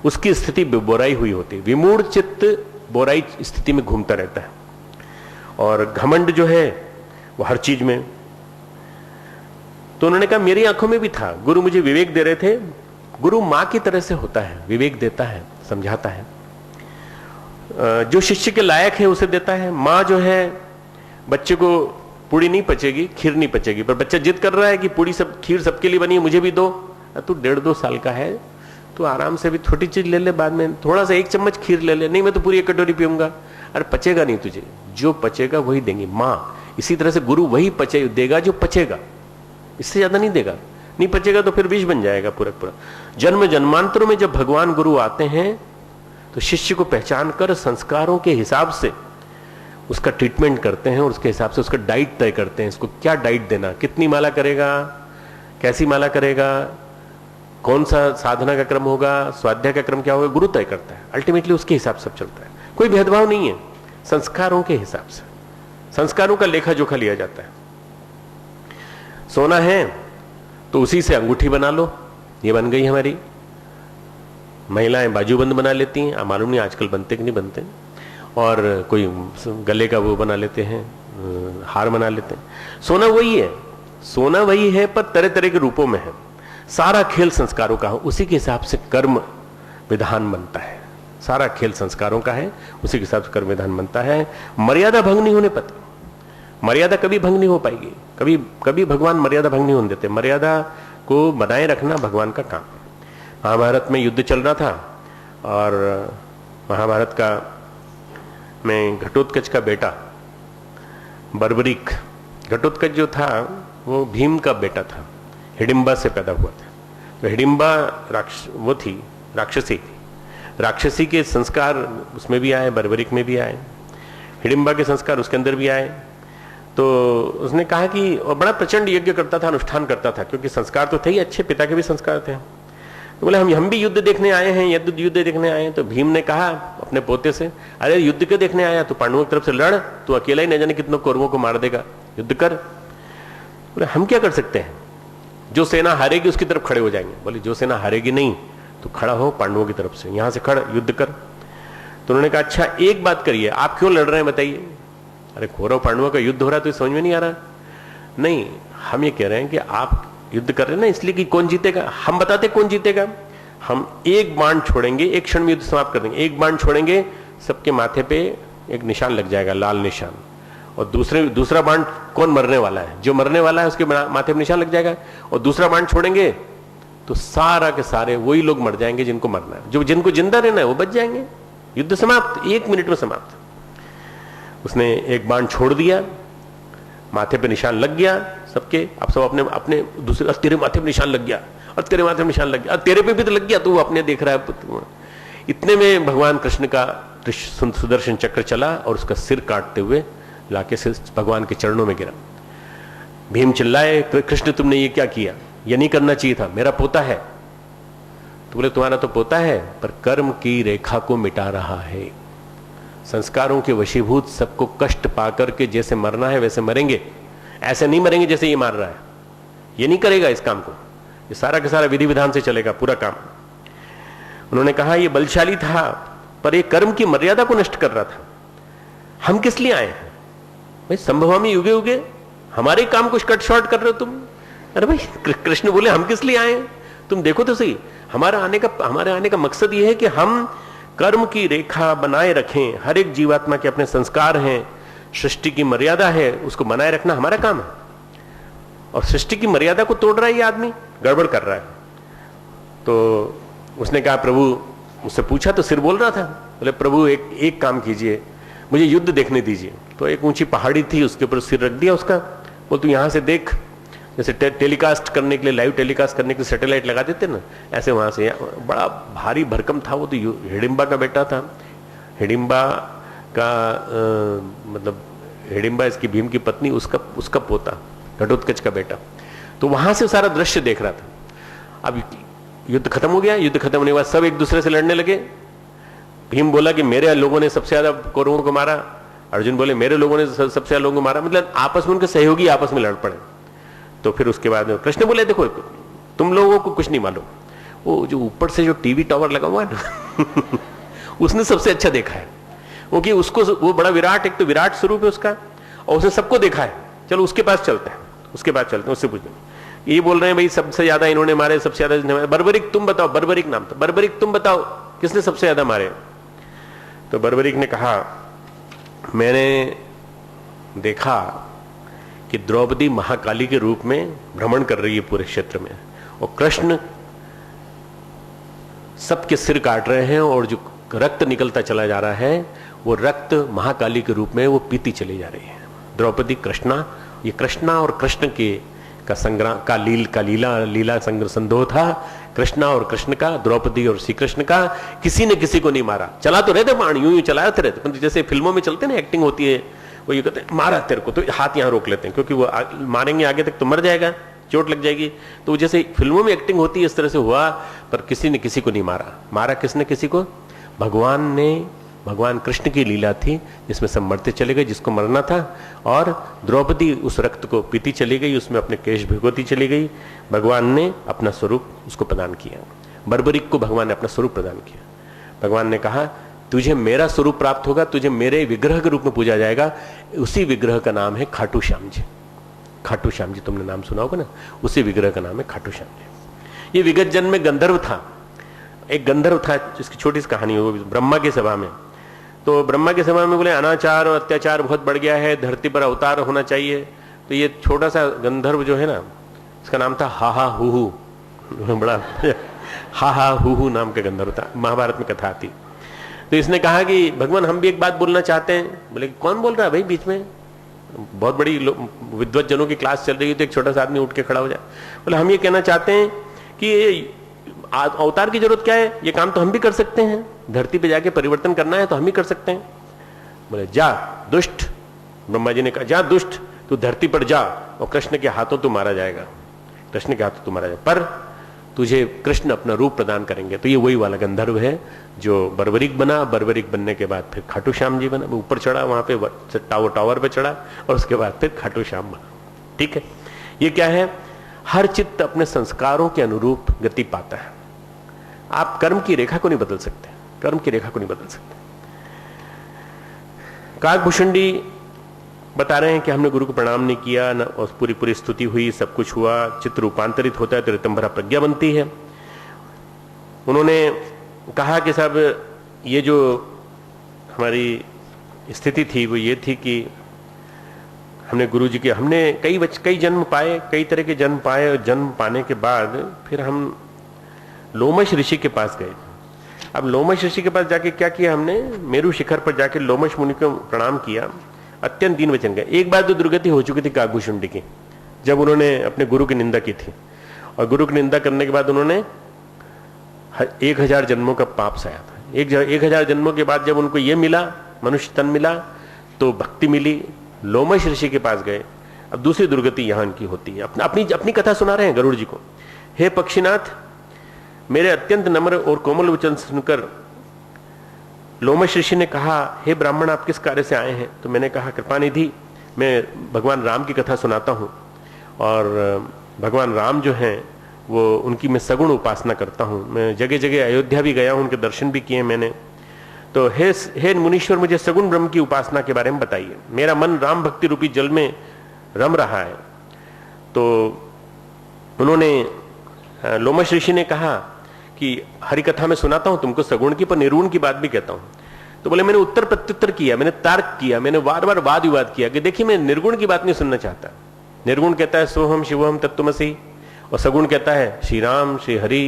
उसकी स्थिति बोराई हुई होती है। विमूढ़ चित्त बोराई स्थिति में घूमता रहता है। और घमंड जो है वो हर चीज में। तो उन्होंने कहा मेरी आंखों में भी था, गुरु मुझे विवेक दे रहे थे। गुरु मां की तरह से होता है, विवेक देता है, समझाता है, जो शिष्य के लायक है उसे देता है। मां जो है, बच्चे को पूड़ी नहीं पचेगी, खीर नहीं पचेगी, पर बच्चा जिद कर रहा है कि पूड़ी सब, खीर सबके लिए बनी है, मुझे भी दो। तू 1.5-2 साल का है, तू आराम से भी छोटी चीज ले ले, बाद में थोड़ा सा 1 चम्मच खीर ले ले। नहीं मैं तो पूरी 1 कटोरी पीऊंगा। अरे पचेगा नहीं तुझे, जो पचेगा वही देंगी मां। इसी तरह से गुरु वही देगा जो पचेगा, इससे ज्यादा नहीं देगा। नहीं पचेगा तो फिर विष बन जाएगा पूरा पूरा। जन्म जन्मांतरों में जब भगवान गुरु आते हैं तो शिष्य को पहचान कर संस्कारों के हिसाब से उसका ट्रीटमेंट करते हैं और उसके हिसाब से उसका डाइट तय करते हैं। इसको क्या डाइट देना, कितनी माला करेगा, कैसी माला करेगा, कौन सा साधना का क्रम होगा, स्वाध्याय का क्रम क्या होगा, गुरु तय करता है। अल्टीमेटली उसके हिसाब से सब चलता है, कोई भेदभाव नहीं है। संस्कारों के हिसाब से, संस्कारों का लेखा जोखा लिया जाता है। सोना है तो उसी से अंगूठी बना लो, ये बन गई हमारी। महिलाएं बाजूबंद बना लेती हैं, मालूम नहीं आजकल बनते कि नहीं बनते। और कोई गले का वो बना लेते हैं, हार बना लेते हैं। सोना वही है, सोना वही है, पर तरह तरह के रूपों में है। सारा खेल संस्कारों का है, उसी के हिसाब से कर्म विधान बनता है। सारा खेल संस्कारों का है, उसी के हिसाब से कर्म विधान बनता है। मर्यादा भंग नहीं होने पाती, मर्यादा कभी भंग नहीं हो पाएगी। कभी कभी भगवान मर्यादा भंग नहीं होने देते। मर्यादा को बनाए रखना भगवान का काम। महाभारत में युद्ध चल रहा था और महाभारत का में घटोत्कच का बेटा बर्बरीक, घटोत्कच जो था वो भीम का बेटा था, हिडिंबा से पैदा हुआ था। तो हिडिंबा वो थी, राक्षसी थी। राक्षसी के संस्कार उसमें भी आए, बर्बरीक में भी आए, हिडिंबा के संस्कार उसके अंदर भी आए। तो उसने कहा कि, और बड़ा प्रचंड यज्ञ करता था, अनुष्ठान करता था, क्योंकि संस्कार तो थे ही अच्छे, पिता के भी संस्कार थे। तो बोले हम भी युद्ध देखने आए हैं, युद्ध देखने आए हैं। तो भीम ने कहा अपने पोते से, अरे युद्ध क्यों देखने आया, तू पांडवों की तरफ से लड़, तू अकेला ही न जाने कितनों कौरवों को मार देगा, युद्ध कर। बोले हम क्या कर सकते हैं, जो सेना हारेगी उसकी तरफ खड़े हो जाएंगे। बोले जो सेना हारेगी नहीं तो खड़ा हो पांडवों की तरफ से, यहां से खड़, युद्ध कर। तो उन्होंने कहा अच्छा एक बात करिए, आप क्यों लड़ रहे हैं बताइए। अरे कौरव पांडवों का युद्ध हो रहा है तो समझ में नहीं आ रहा। नहीं, हम ये कह रहे हैं कि आप युद्ध कर रहे हैं ना इसलिए कि कौन जीतेगा, हम बताते कौन जीतेगा। हम एक बाण छोड़ेंगे, एक क्षण में युद्ध समाप्त कर देंगे। एक बाण छोड़ेंगे, सबके माथे पे एक निशान लग जाएगा, लाल निशान। और दूसरा बाण कौन मरने वाला है, जो मरने वाला है उसके माथे पे निशान लग जाएगा। और दूसरा बाण छोड़ेंगे तो सारा के सारे वही लोग मर जाएंगे जिनको मरना है, जो जिनको जिंदा रहना है वो बच जाएंगे। युद्ध समाप्त, 1 मिनट में समाप्त। उसने एक बाण छोड़ दिया, माथे पे निशान लग गया सबके। अब सब अपने अपने दूसरे, तेरे माथे पे निशान लग गया, और तेरे माथे पे निशान लग गया, और तेरे पे भी तो लग गया, तो वो अपने देख रहा है। इतने में भगवान कृष्ण का सुदर्शन चक्र चला और उसका सिर काटते हुए लाके से भगवान के चरणों में गिरा। भीम चिल्लाए, कृष्ण तुमने ये क्या किया, ये नहीं करना चाहिए था, मेरा पोता है। तो बोले तुम्हारा तो पोता है पर कर्म की रेखा को मिटा रहा है, संस्कारों के वशीभूत सबको कष्ट पाकर के जैसे मरना है वैसे मरेंगे, ऐसे नहीं मरेंगे जैसे ये मार रहा है। ये नहीं करेगा इस काम को, ये सारा का सारा विधि विधान से चलेगा पूरा काम। उन्होंने कहा ये बलशाली था पर ये कर्म की मर्यादा को नष्ट कर रहा था। हम किस लिए आए हैं भाई, संभवामी युगे युगे हमारे काम को कट शॉर्ट कर रहे हो तुम। अरे भाई कृष्ण बोले हम किस लिए आए हैं, तुम देखो तो सही, हमारे आने का मकसद यह है कि हम कर्म की रेखा बनाए रखें। हर एक जीवात्मा के अपने संस्कार हैं, सृष्टि की मर्यादा है, उसको बनाए रखना हमारा काम है। और सृष्टि की मर्यादा को तोड़ रहा है ये आदमी, गड़बड़ कर रहा है। तो उसने कहा प्रभु, मुझसे पूछा तो सिर बोल रहा था, बोले प्रभु एक काम कीजिए, मुझे युद्ध देखने दीजिए। तो एक ऊंची पहाड़ी थी, उसके ऊपर सिर रख दिया उसका। बोल तू यहां से देख, जैसे टेलीकास्ट करने के लिए, लाइव टेलीकास्ट करने के लिए सैटेलाइट लगा देते ना, ऐसे वहां से। बड़ा भारी भरकम था वो, तो हिडिंबा का बेटा था। हिडिंबा का मतलब हिडिंबा इसकी भीम की पत्नी, उसका पोता, घटोत्कच का बेटा। तो वहां से सारा दृश्य देख रहा था। अब युद्ध खत्म हो गया, युद्ध खत्म होने के बाद सब एक दूसरे से लड़ने लगे। भीम बोला कि मेरे लोगों ने सबसे ज्यादा कौरवों को मारा, अर्जुन बोले मेरे लोगों ने सबसे ज्यादा लोगों को मारा, मतलब आपस में उनके सहयोगी आपस में लड़ पड़े। तो फिर उसके बाद कृष्ण बोले देखो तुम लोगों को कुछ नहीं मालूम, वो जो ऊपर से जो टीवी टावर लगा हुआ है ना उसने सबसे अच्छा देखा है, क्योंकि उसको वो बड़ा विराट, एक तो विराट स्वरूप है उसका, और उसने सबको देखा है। चलो उसके पास चलते हैं, उसके पास चलते हैं, उससे पूछते हैं। ये बोल रहे हैं भाई सबसे ज्यादा इन्होंने मारे, सबसे ज्यादा बर्बरिक तुम बताओ, बर्बरिक नाम था, बर्बरिक तुम बताओ किसने सबसे ज्यादा मारे। तो बर्बरिक ने कहा मैंने देखा कि द्रौपदी महाकाली के रूप में भ्रमण कर रही है पूरे क्षेत्र में, और कृष्ण सबके सिर काट रहे हैं, और जो रक्त निकलता चला जा रहा है वो रक्त महाकाली के रूप में वो पीती चली जा रही है। द्रौपदी कृष्णा, ये कृष्णा और कृष्ण के का संग्राम का लीला संदोह था। कृष्णा और कृष्ण का, द्रौपदी और श्री कृष्ण का, किसी ने किसी को नहीं मारा। चला तो रहते बाण, यूं चलाते रहते, जैसे फिल्मों में चलते ना, एक्टिंग होती है, वो ये कहते हैं मारा तेरे को, तो हाथ यहां रोक लेते हैं, क्योंकि वो मारेंगे आगे तक तो मर जाएगा, चोट लग जाएगी। तो जैसे फिल्मों में एक्टिंग होती है इस तरह से हुआ, पर किसी ने किसी को नहीं मारा। मारा किसने किसी को? भगवान ने, भगवान कृष्ण की लीला थी जिसमें सब मरते चले गए जिसको मरना था, और द्रौपदी उस रक्त को पीती चली गई, उसमें अपने केश भिगोती चली गई। भगवान ने अपना स्वरूप उसको प्रदान किया, बर्बरिक को भगवान ने अपना स्वरूप प्रदान किया। भगवान ने कहा तुझे मेरा स्वरूप प्राप्त होगा, तुझे मेरे विग्रह के रूप में पूजा जाएगा। उसी विग्रह का नाम है खाटू श्याम जी। खाटू श्याम जी तुमने नाम सुना होगा ना, उसी विग्रह का नाम है खाटू श्याम जी। ये विगत जन्म में गंधर्व था, एक गंधर्व था जिसकी छोटी सी कहानी हो, ब्रह्मा की सभा में। तो ब्रह्मा की सभा में बोले अनाचार और अत्याचार बहुत बढ़ गया है, धरती पर अवतार होना चाहिए। तो ये छोटा सा गंधर्व जो है ना, इसका नाम था हाहा हुहू, बड़ा हाहा हुहू नाम का गंधर्व था, महाभारत में कथा आती। तो इसने कहा कि भगवान हम भी एक बात बोलना चाहते हैं। बोले कौन बोल रहा है भाई बीच में, बहुत बड़ी विद्वत जनों की क्लास चल रही है, तो एक छोटा सा आदमी उठ के खड़ा हो जाए। बोले हम ये कहना चाहते हैं कि अवतार की जरूरत क्या है, ये काम तो हम भी कर सकते हैं, धरती पे जाके परिवर्तन करना है तो हम ही कर सकते हैं। बोले जा दुष्ट, ब्रह्मा जी ने कहा जा दुष्ट, तू धरती पर जा और कृष्ण के हाथों तू मारा जाएगा, कृष्ण के हाथों तू मारा जाएगा, पर तुझे कृष्ण अपना रूप प्रदान करेंगे। तो ये वही वाला गंधर्व है जो बर्बरिक बना, बर्बरिक बनने के बाद फिर खाटू श्याम जी बना, ऊपर चढ़ा, वहां पे टावर पे चढ़ा, और उसके बाद फिर खाटू श्याम बना। ठीक है, ये क्या है, हर चित्त अपने संस्कारों के अनुरूप गति पाता है। आप कर्म की रेखा को नहीं बदल सकते, कर्म की रेखा को नहीं बदल सकते। काकभूषुंडी बता रहे हैं कि हमने गुरु को प्रणाम नहीं किया न, और पूरी स्तुति हुई, सब कुछ हुआ, चित्त रूपांतरित होता है तो ऋतंभरा प्रज्ञा बनती है। उन्होंने कहा कि साहब ये जो हमारी स्थिति थी वो ये थी कि हमने गुरु जी के, हमने कई जन्म पाए, कई तरह के जन्म पाए, और जन्म पाने के बाद फिर हम लोमश ऋषि के पास गए। अब लोमश ऋषि के पास जाके क्या किया हमने, मेरू शिखर पर जाके लोमश मुनि को प्रणाम किया, अत्यंत दीन वचन गए। एक बार तो दुर्गति हो चुकी थी काकभूषुंडी की, जब उन्होंने अपने गुरु की निंदा की थी, और गुरु की निंदा करने के बाद उन्होंने 1000 जन्मों का पाप सहा था। एक हजार जन्मों के बाद जब उनको ये मिला, मनुष्य तन मिला, तो भक्ति मिली, लोमश ऋषि के पास गए। अब दूसरी दुर्गति यहां इनकी होती है। अपनी कथा सुना रहे हैं गरुड़ जी को। हे पक्षीनाथ, मेरे अत्यंत नम्र और कोमल वचन सुनकर लोमश ऋषि ने कहा, हे ब्राह्मण, आप किस कार्य से आए हैं? तो मैंने कहा, कृपानिधि, मैं भगवान राम की कथा सुनाता हूं, और भगवान राम जो हैं वो उनकी मैं सगुण उपासना करता हूं। मैं जगह जगह अयोध्या भी गया हूं, उनके दर्शन भी किए मैंने। तो हे मुनीश्वर, मुझे सगुण ब्रह्म की उपासना के बारे में बताइए। मेरा मन राम भक्ति रूपी जल में रम रहा है। तो उन्होंने, लोमश ऋषि ने कहा कि हरि कथा में सुनाता हूं तुमको सगुण की, पर निर्गुण की बात भी कहता हूं। तो बोले, मैंने उत्तर प्रत्युत्तर किया, मैंने तर्क किया, मैंने बार बार वाद विवाद किया कि देखिए मैं निर्गुण की बात नहीं सुनना चाहता। निर्गुण कहता है सोहम शिवम तत्त्वमसि, और सगुण कहता है श्री राम, श्री हरि,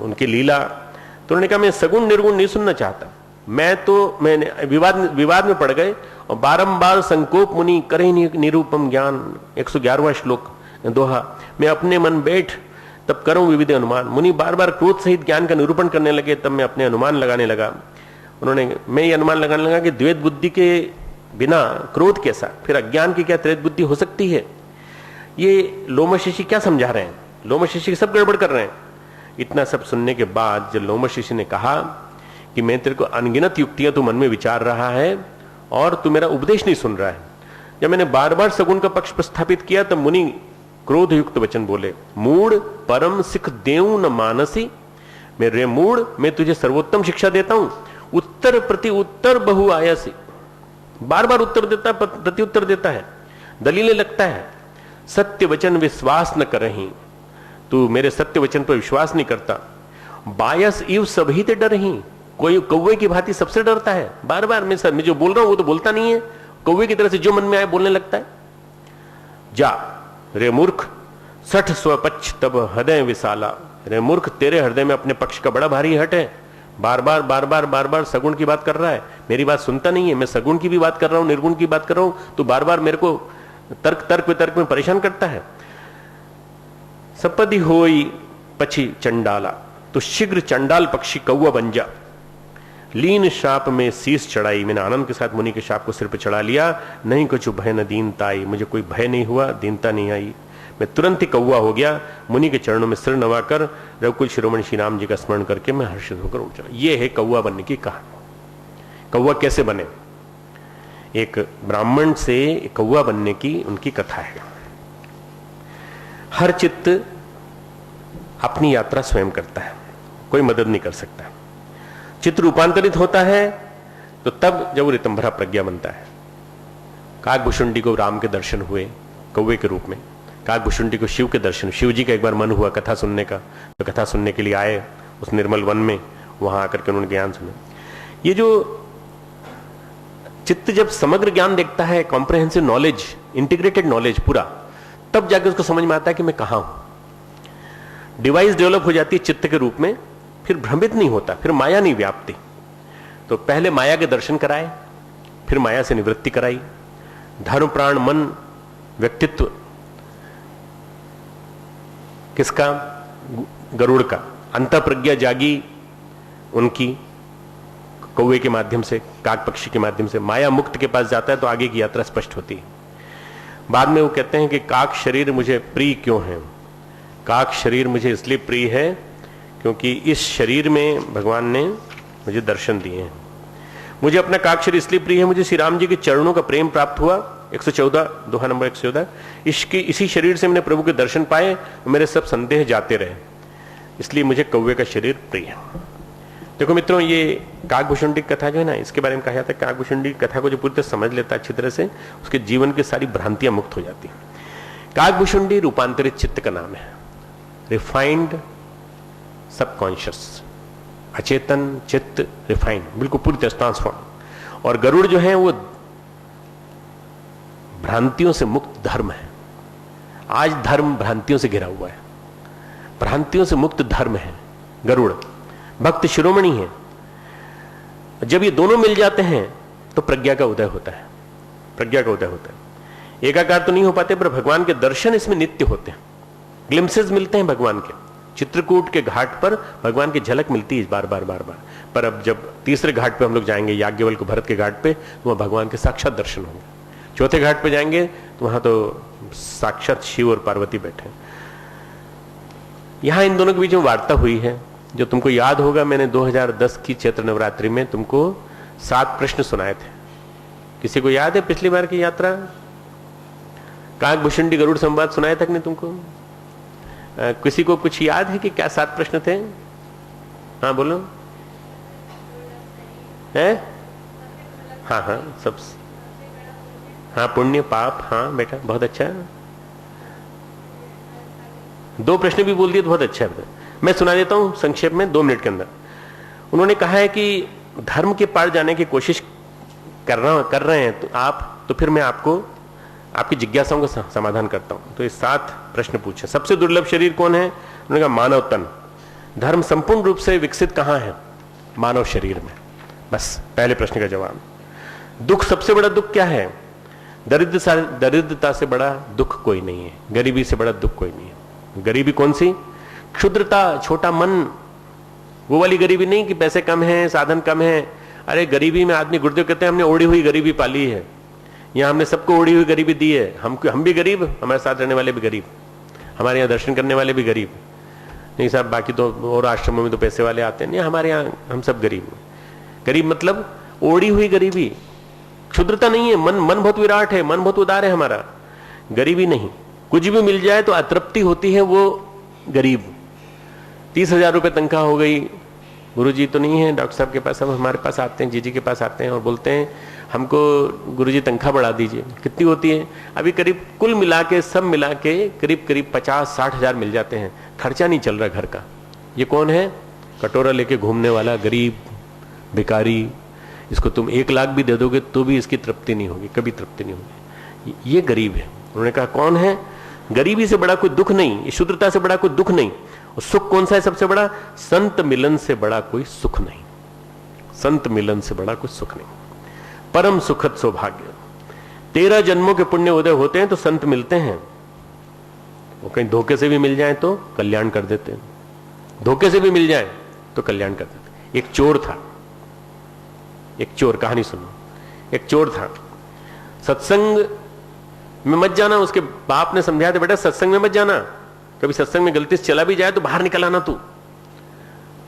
उनकी लीला। तो उन्होंने कहा, मैं सगुण निर्गुण नहीं सुनना चाहता। मैंने विवाद में पड़ गए, और बारंबार संकोप मुनि करे निरूपम ज्ञान, 111वां श्लोक दोहा, मैं अपने मन बैठ तब करूं विविध अनुमान। मुनि बार बार क्रोध सहित ज्ञान का निरूपण करने लगे, तब मैं अपने अनुमान लगाने लगा। मैं ये अनुमान लगाने लगा कि द्वैत बुद्धि के बिना क्रोध कैसा, फिर अज्ञान की क्या त्रैत बुद्धि हो सकती है? ये लोमश ऋषि क्या समझा रहे हैं? लोमश ऋषि सब गड़बड़ कर रहे हैं। इतना सब सुनने के बाद जब लोमश ऋषि ने कहा कि मैं तेरे को अनगिनत युक्तियां तू मन में विचार रहा है और तू मेरा उपदेश नहीं सुन रहा है। जब मैंने बार बार सगुण का पक्ष प्रस्थापित किया तब मुनि क्रोध युक्त वचन बोले, मूढ़ परम सिख देऊ न मानसी। मेरे मूढ़, मैं तुझे सर्वोत्तम शिक्षा देता हूं, उत्तर प्रति उत्तर बहु आयासी। बार बार उत्तर देता, प्रति उत्तर देता है, दलीलें लगता है। सत्य वचन विश्वास न करही, तू मेरे सत्य वचन पर विश्वास नहीं करता। बायस इव सभी ते डरही, कोई कौवे की भांति सबसे डरता है। बार बार मैं जो बोल रहा हूं वो तो बोलता नहीं है, कौवे की तरह से जो मन में आए बोलने लगता है। जा रे मूर्ख, सठ स्वपक्ष तब हृदय विशाला। रे मूर्ख, तेरे हृदय में अपने पक्ष का बड़ा भारी हट है। बार बार सगुण की बात कर रहा है, मेरी बात सुनता नहीं है। मैं सगुण की भी बात कर रहा हूं, निर्गुण की बात कर रहा हूं, तो बार बार मेरे को तर्क वितर्क में परेशान करता है। सपदि होई पछी चंडाला, तो शीघ्र चंडाल पक्षी कौवा बन जा। लीन शाप में शीश चढ़ाई, मैंने आनंद के साथ मुनि के शाप को सिर पर चढ़ा लिया। नहीं कुछ भय न दीनता आई, मुझे कोई भय नहीं हुआ, दीनता नहीं आई। मैं तुरंत ही कौवा हो गया। मुनि के चरणों में सिर नवाकर रघुकुल शिरोमणि श्री राम जी का स्मरण करके मैं हर्षित होकर उठ चला। यह है कौवा बनने की कहानी। कौवा कैसे बने? एक ब्राह्मण से कौवा बनने की उनकी कथा है। हर चित्त अपनी यात्रा स्वयं करता है, कोई मदद नहीं कर सकता। चित्त रूपांतरित होता है तो तब जब वो ऋतंभरा प्रज्ञा बनता है। काकभुशुंडी को राम के दर्शन हुए कौवे के रूप में, काकभुशुंडी को शिव के दर्शन, शिव जी का एक बार मन हुआ कथा सुनने का, तो कथा सुनने के लिए आए उस निर्मल वन में। वहां आकर के उन्होंने ज्ञान सुना। ये जो चित्त जब समग्र ज्ञान देखता है, कॉम्प्रिहेंसिव नॉलेज, इंटीग्रेटेड नॉलेज पूरा, तब जाकर उसको समझ में आता है कि मैं कहां हूं। डिवाइस डेवलप हो जाती है चित्त के रूप में, फिर भ्रमित नहीं होता, फिर माया नहीं व्यापती। तो पहले माया के दर्शन कराए, फिर माया से निवृत्ति कराई। धर्म प्राण मन व्यक्तित्व किसका? गरुड़ का। अंतः प्रज्ञा जागी उनकी कौवे के माध्यम से, काक पक्षी के माध्यम से। माया मुक्त के पास जाता है तो आगे की यात्रा स्पष्ट होती है। बाद में वो कहते हैं कि काक शरीर मुझे प्रिय क्यों है? काक शरीर मुझे इसलिए प्रिय है क्योंकि इस शरीर में भगवान ने मुझे दर्शन दिए हैं। मुझे अपना काक शरीर इसलिए प्रिय है, मुझे श्री राम जी के चरणों का प्रेम प्राप्त हुआ। 114 दोहा नंबर 114। इसी शरीर से मैंने प्रभु के दर्शन पाए, मेरे सब संदेह जाते रहे, इसलिए मुझे कौवे का शरीर प्रिय है। देखो मित्रों, ये काकभुशुंडी कथा जो है ना, इसके बारे में कहा जाता है काकभुशुंडी कथा को जो पूरी तरह समझ लेता है अच्छी तरह से, उसके जीवन की सारी भ्रांतियां मुक्त हो जाती हैं। काकभुशुंडी रूपांतरित चित्त का नाम है, रिफाइंड सबकॉन्शियस, अचेतन चित्त रिफाइंड, बिल्कुल पूरी तरह ट्रांसफॉर्म। और गरुड़ जो है वो भ्रांतियों से मुक्त धर्म है। आज धर्म भ्रांतियों से घिरा हुआ है, भ्रांतियों से मुक्त धर्म है गरुड़। भक्त शिरोमणि है। जब ये दोनों मिल जाते हैं तो प्रज्ञा का उदय होता है, प्रज्ञा का उदय होता है। एकाकार तो नहीं हो पाते, पर भगवान के दर्शन इसमें नित्य होते हैं। ग्लिम्सेस मिलते हैं भगवान के, चित्रकूट के घाट पर भगवान की झलक मिलती है बार बार बार बार, पर अब जब तीसरे घाट पे हम लोग जाएंगे याज्ञवल्क्य भरत के घाट पे, तो वहां भगवान के साक्षात दर्शन होंगे। चौथे घाट पे जाएंगे तो वहां तो साक्षात शिव और पार्वती बैठे। यहां इन दोनों के बीच में वार्ता हुई है, जो तुमको याद होगा, मैंने 2010 की चैत्र नवरात्रि में तुमको 7 प्रश्न सुनाए थे। किसी को याद है पिछली बार की यात्रा? काकभूषुंडी गरुड़ संवाद सुनाया था कि नहीं तुमको? किसी को कुछ याद है कि क्या 7 प्रश्न थे? हाँ बोलो। है? हाँ हाँ सब, हाँ पुण्य पाप, हाँ बेटा बहुत अच्छा है। 2 प्रश्न भी बोल दिए तो बहुत अच्छा है। मैं सुना देता हूं संक्षेप में 2 मिनट के अंदर। उन्होंने कहा है कि धर्म के पार जाने की कोशिश कर रहे हैं तो आप, तो फिर मैं आपको आपकी जिज्ञासाओं का समाधान करता हूं। तो ये 7 प्रश्न पूछे। सबसे दुर्लभ शरीर कौन है? उन्होंने कहा मानव तन। धर्म संपूर्ण रूप से विकसित कहां है? मानव शरीर में। बस पहले प्रश्न का जवाब। दुख, सबसे बड़ा दुख क्या है? दरिद्रता से बड़ा दुख कोई नहीं है, गरीबी से बड़ा दुख कोई नहीं है। गरीबी कौन सी? क्षुद्रता, छोटा मन। वो वाली गरीबी नहीं कि पैसे कम हैं, साधन कम है। अरे गरीबी में आदमी गुरुदेव कहते हैं हमने ओढ़ी हुई गरीबी पाली है, यहाँ हमने सबको ओढ़ी हुई गरीबी दी है। हम भी गरीब, हमारे साथ रहने वाले भी गरीब, हमारे यहाँ दर्शन करने वाले भी गरीब। नहीं साहब बाकी तो और आश्रमों में तो पैसे वाले आते हैं, नहीं हमारे यहाँ हम सब गरीब। गरीब मतलब ओढ़ी हुई गरीबी, क्षुद्रता नहीं है। मन बहुत विराट है, मन बहुत उदार है हमारा। गरीबी नहीं, कुछ भी मिल जाए तो अतृप्ति होती है, वो गरीब। 30,000 रुपये तनख्वाह हो गई, गुरुजी तो नहीं है डॉक्टर साहब के पास, अब हमारे पास आते हैं, जीजी के पास आते हैं और बोलते हैं हमको गुरुजी तनख्वाह बढ़ा दीजिए। कितनी होती है? अभी करीब कुल मिला के, सब मिला के करीब 50-60 हजार मिल जाते हैं, खर्चा नहीं चल रहा घर का। ये कौन है? कटोरा लेके घूमने वाला गरीब भिखारी। इसको तुम 1 लाख भी दे दोगे तो भी इसकी तृप्ति नहीं होगी, कभी तृप्ति नहीं होगी। ये गरीब है। उन्होंने कहा कौन है? गरीबी से बड़ा कोई दुख नहीं, शुद्रता से बड़ा कोई दुख नहीं। और सुख कौन सा है सबसे बड़ा? संत मिलन से बड़ा कोई सुख नहीं। संत मिलन से बड़ा कोई सुख नहीं। परम सुखद सौभाग्य। 13 जन्मों के पुण्य उदय होते हैं तो संत मिलते हैं। वो कहीं धोखे से भी मिल जाए तो कल्याण कर देते हैं, धोखे से भी मिल जाए तो कल्याण कर देते। एक चोर था, एक चोर, कहानी सुनो। एक चोर था, सत्संग में मत जाना। उसके बाप ने समझाया था बेटा सत्संग में मत जाना, कभी सत्संग में गलती से चला भी जाए तो बाहर निकल आना तू।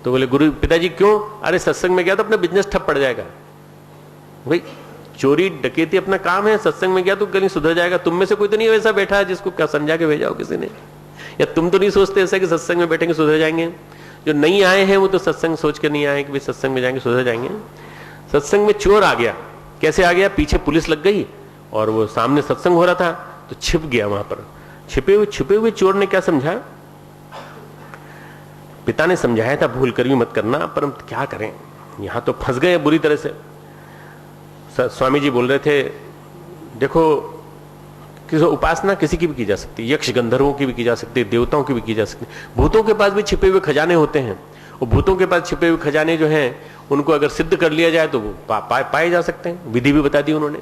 तो बोले गुरु पिताजी क्यों? अरे सत्संग में गया तो अपना बिजनेस ठप पड़ जाएगा। भाई चोरी डकैती अपना काम है, सत्संग में गया तो कहीं सुधर जाएगा। तुम में से कोई तो नहीं वैसा बैठा है जिसको क्या समझा के भेजा हो किसी ने? या तुम तो नहीं सोचते ऐसा कि सत्संग में बैठेंगे सुधर जाएंगे? जो नहीं आए हैं वो तो सत्संग सोच के नहीं आए कि भाई सत्संग में जाएंगे सुधर जाएंगे। सत्संग में चोर आ गया। कैसे आ गया? पीछे पुलिस लग गई और वो सामने सत्संग हो रहा था तो छिप गया वहां पर। छिपे हुए चोर ने क्या समझा? पिता ने समझाया था भूल कर भी मत करना, पर हम क्या करें, यहां तो फंस गए बुरी तरह से। स्वामी जी बोल रहे थे देखो किसी उपासना किसी की भी की जा सकती है, यक्ष गंधर्वों की भी की जा सकती है, देवताओं की भी की जा सकती है। भूतों के पास भी छिपे हुए खजाने होते हैं, और भूतों के पास छिपे हुए खजाने जो हैं उनको अगर सिद्ध कर लिया जाए तो वो पाए जा सकते हैं। विधि भी बता दी उन्होंने,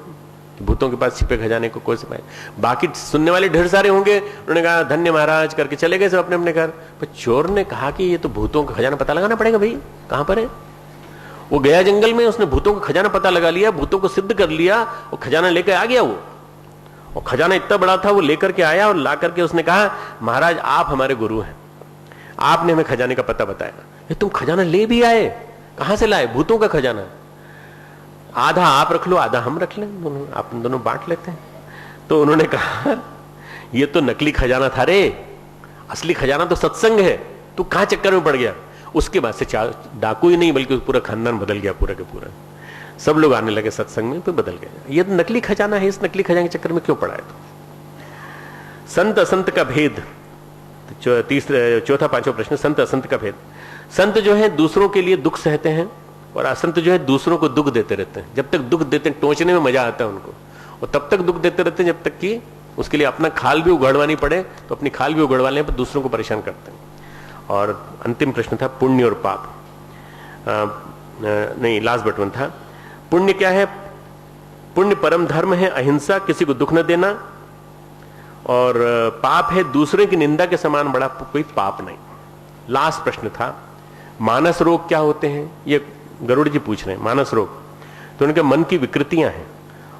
भूतों के पास छिपे खजाने को कोई से पाए। बाकी सुनने वाले ढेर सारे होंगे, उन्होंने कहा धन्य महाराज करके चले गए सब अपने अपने घर। पर चोर ने कहा कि ये तो भूतों का खजाना पता लगाना पड़ेगा, भाई कहां पर है। वो गया जंगल में, उसने भूतों का खजाना पता लगा लिया, भूतों को सिद्ध कर लिया और खजाना लेकर आ गया वो। और खजाना इतना बड़ा था, वो लेकर के आया और ला करके उसने कहा महाराज आप हमारे गुरु हैं, आपने हमें खजाने का पता बताया। ये तुम खजाना ले भी आए? कहां से लाए? भूतों का खजाना। आधा आप रख लो आधा हम रख लें, आप दोनों बांट लेते हैं। तो उन्होंने कहा ये तो नकली खजाना था रे, असली खजाना तो सत्संग है, तू कहां चक्कर में पड़ गया। उसके बाद से डाकू ही नहीं बल्कि पूरा खानदान बदल गया, पूरा के पूरा सब लोग आने लगे सत्संग में, तो बदल गया। ये तो नकली खजाना है, इस नकली खजाने के चक्कर में क्यों पड़ा है। तो संत असंत का भेद, चौथा पांचवा प्रश्न, संत असंत का भेद। संत जो है दूसरों के लिए दुख सहते हैं और असंत जो है दूसरों को दुख देते रहते हैं। जब तक दुख देते हैं, टोचने में मजा आता है उनको, और तब तक दुख देते रहते हैं जब तक कि उसके लिए अपना खाल भी उगड़वानी पड़े, तो अपनी खाल भी उगड़वा लें पर दूसरों को परेशान करते हैं। और अंतिम प्रश्न था पुण्य और पाप, नहीं लास्ट बट वन था। पुण्य क्या है? पुण्य परम धर्म है अहिंसा, किसी को दुख न देना। और पाप है दूसरे की निंदा के समान बड़ा कोई पाप नहीं। लास्ट प्रश्न था, मानस रोग क्या होते हैं, ये गरुड़ जी पूछ रहे हैं। मानस रोग तो उनके मन की विकृतियां हैं,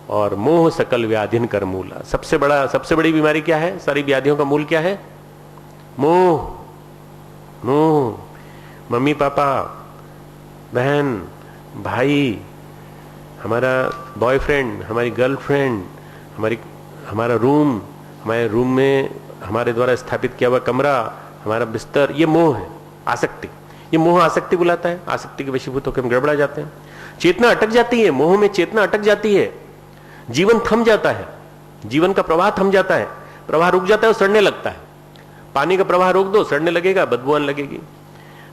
और मोह सकल व्याधिन कर मूला। सबसे बड़ी बीमारी क्या है, सारी व्याधियों का मूल क्या है, मोह। मोह, मम्मी पापा, बहन, भाई, हमारा बॉयफ्रेंड, हमारी गर्लफ्रेंड, हमारा रूम, हमारे रूम में हमारे द्वारा स्थापित किया हुआ कमरा, हमारा बिस्तर, ये मोह है, आसक्ति। ये मोह आसक्ति बुलाता है। आसक्ति के वशीभूत होकर हम गड़बड़ा जाते हैं, चेतना अटक जाती है, मोह में चेतना अटक जाती है, जीवन थम जाता है, जीवन का प्रवाह थम जाता है, प्रवाह रुक जाता है और सड़ने लगता है। पानी का प्रवाह रोक दो, सड़ने लगेगा, बदबू आने लगेगी।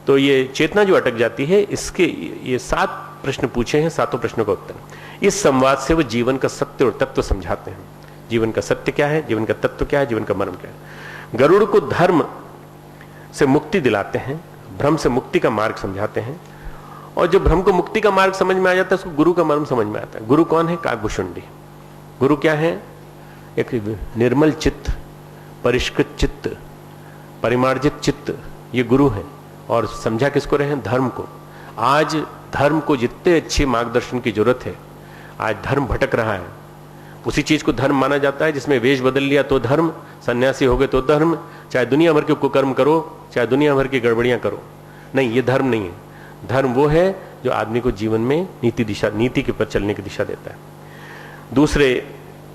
तो ये चेतना जो अटक जाती है, इसके ये 7 प्रश्न पूछे हैं, 7 प्रश्नों का उत्तर। इस संवाद से वो जीवन का सत्य और तत्व समझाते हैं। जीवन का सत्य क्या है, जीवन का तत्व क्या है, जीवन का मर्म क्या है। गरुड़ को धर्म से मुक्ति दिलाते हैं, भ्रम से मुक्ति का मार्ग समझाते हैं, और जो भ्रम को मुक्ति का मार्ग समझ में आ जाता है, उसको गुरु का मर्म समझ में आता है। गुरु कौन है, काकभूषुंडी। गुरु क्या है, एक निर्मल चित्त, परिष्कृत चित्त, परिमार्जित चित्त, ये गुरु है। और समझा किसको रहे हैं, धर्म को। आज धर्म को जितने अच्छे मार्गदर्शन की जरूरत है, आज धर्म भटक रहा है। उसी चीज को धर्म माना जाता है जिसमें वेश बदल लिया तो धर्म, सन्यासी हो गए तो धर्म, चाहे दुनिया भर के कुकर्म करो, चाहे दुनिया भर की गड़बड़ियां करो। नहीं, ये धर्म नहीं है। धर्म वो है जो आदमी को जीवन में नीति के पर चलने की दिशा देता है। दूसरे,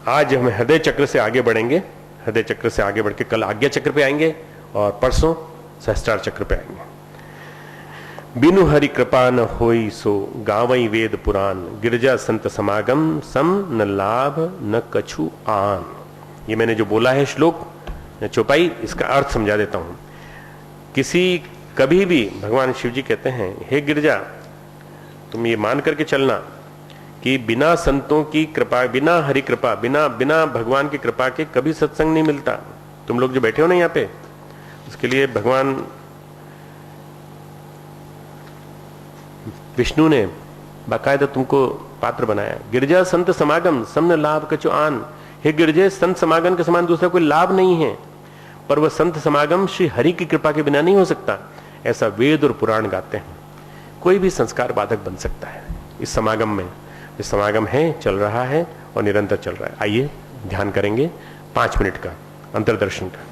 आज हम हृदय चक्र से आगे बढ़ेंगे। हृदय चक्र से आगे बढ़ के कल आज्ञा चक्र पे आएंगे और परसों सहस्त्रार चक्र पे आएंगे। बिनु हरि कृपा न होई सो गावई वेद पुराण, गिरजा संत समागम सम न लाभ न कछु आन। ये मैंने जो बोला है श्लोक चौपाई, इसका अर्थ समझा देता हूं। कभी भी भगवान शिव जी कहते हैं, हे गिरजा, तुम ये मान करके चलना कि बिना संतों की कृपा, बिना हरि कृपा, बिना भगवान की कृपा के कभी सत्संग नहीं मिलता। तुम लोग जो बैठे हो ना यहाँ पे, उसके लिए भगवान विष्णु ने बाकायदा तुमको पात्र बनाया। गिरजा संत समागम समन लाभ कछु आन। हे गिरजे, संत समागम के समान दूसरा कोई लाभ नहीं है, पर वह संत समागम श्री हरि की कृपा के बिना नहीं हो सकता। ऐसा वेद और पुराण गाते हैं। कोई भी संस्कार बाधक बन सकता है इस समागम में। इस समागम है, चल रहा है और निरंतर चल रहा है। आइए ध्यान करेंगे 5 मिनट का अंतर्दर्शन का।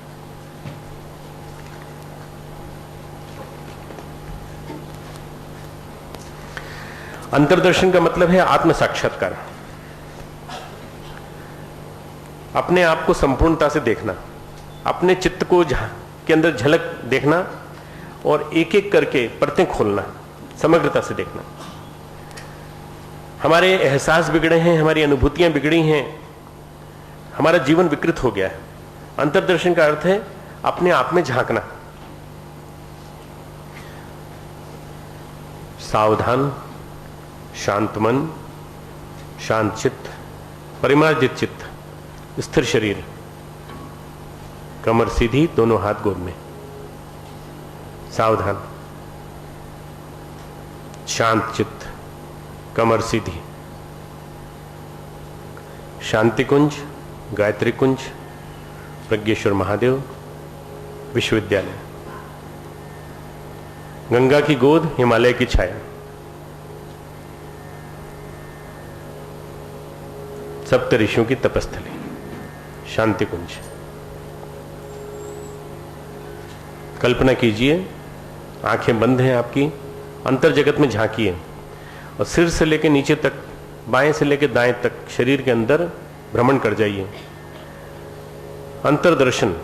अंतर्दर्शन का मतलब है आत्म साक्षात्कार, अपने आप को संपूर्णता से देखना, अपने चित्त को के अंदर झलक देखना और एक एक करके परतें खोलना, समग्रता से देखना। हमारे एहसास बिगड़े हैं, हमारी अनुभूतियां बिगड़ी हैं, हमारा जीवन विकृत हो गया है। अंतर्दर्शन का अर्थ है अपने आप में झांकना, सावधान, शांत मन, शांत चित्त, परिमार्जित चित्त, स्थिर शरीर, कमर सीधी, दोनों हाथ गोद में, सावधान, शांत चित्त, कमर सीधी, शांति कुंज, गायत्री कुंज, प्रज्ञेश्वर महादेव विश्वविद्यालय, गंगा की गोद, हिमालय की छाया, सप्त ऋषियों की तपस्थली, शांति कुंज। कल्पना कीजिए, आंखें बंद हैं आपकी, अंतर जगत में झांकिए और सिर से लेकर नीचे तक, बाएं से लेकर दाएं तक शरीर के अंदर भ्रमण कर जाइए। अंतर्दर्शन,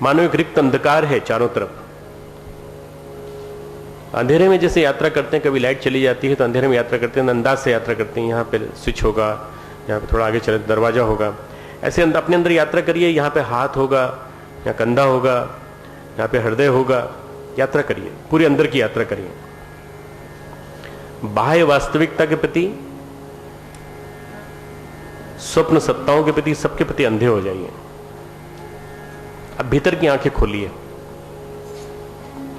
मानो एक रिक्त अंधकार है चारों तरफ। अंधेरे में जैसे यात्रा करते हैं, कभी लाइट चली जाती है तो अंधेरे में यात्रा करते हैं, अंदाज से यात्रा करते हैं। यहाँ पे स्विच होगा, यहाँ पे थोड़ा आगे चले दरवाजा होगा, ऐसे अपने अंदर यात्रा करिए। यहाँ पे हाथ होगा, यहाँ कंधा होगा, यहाँ पे हृदय होगा। यात्रा करिए, पूरे अंदर की यात्रा करिए। बाह्य वास्तविकता के प्रति, स्वप्न सत्ताओं के प्रति, सबके प्रति अंधे हो जाइए। अब भीतर की आंखें खोलिए।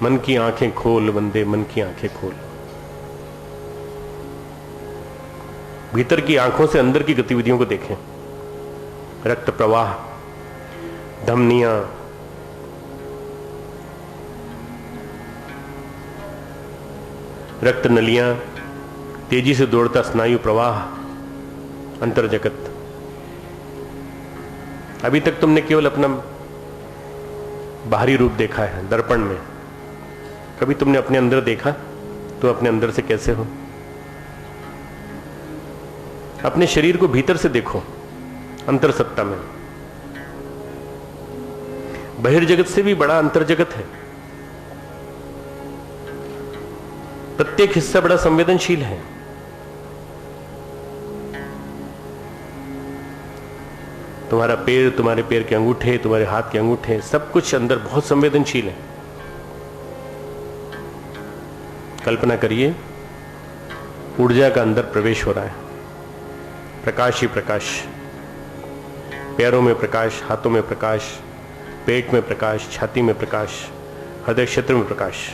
मन की आंखें खोल बंदे, मन की आंखें खोल। भीतर की आंखों से अंदर की गतिविधियों को देखें। रक्त प्रवाह, धमनियां, रक्त नलियां, तेजी से दौड़ता स्नायु प्रवाह, अंतर जगत। अभी तक तुमने केवल अपना बाहरी रूप देखा है दर्पण में, कभी तुमने अपने अंदर देखा? तो अपने अंदर से कैसे हो? अपने शरीर को भीतर से देखो, अंतर सत्ता में। बहिर्जगत से भी बड़ा अंतर जगत है। प्रत्येक हिस्सा बड़ा संवेदनशील है। तुम्हारा पैर, तुम्हारे पैर के अंगूठे, तुम्हारे हाथ के अंगूठे, सब कुछ अंदर बहुत संवेदनशील है। कल्पना करिए ऊर्जा का अंदर प्रवेश हो रहा है, प्रकाश ही प्रकाश, पैरों में प्रकाश, हाथों में प्रकाश, पेट में प्रकाश, छाती में प्रकाश, हृदय क्षेत्र में प्रकाश।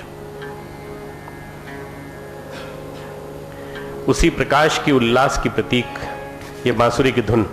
उसी प्रकाश की उल्लास की प्रतीक ये बांसुरी की धुन।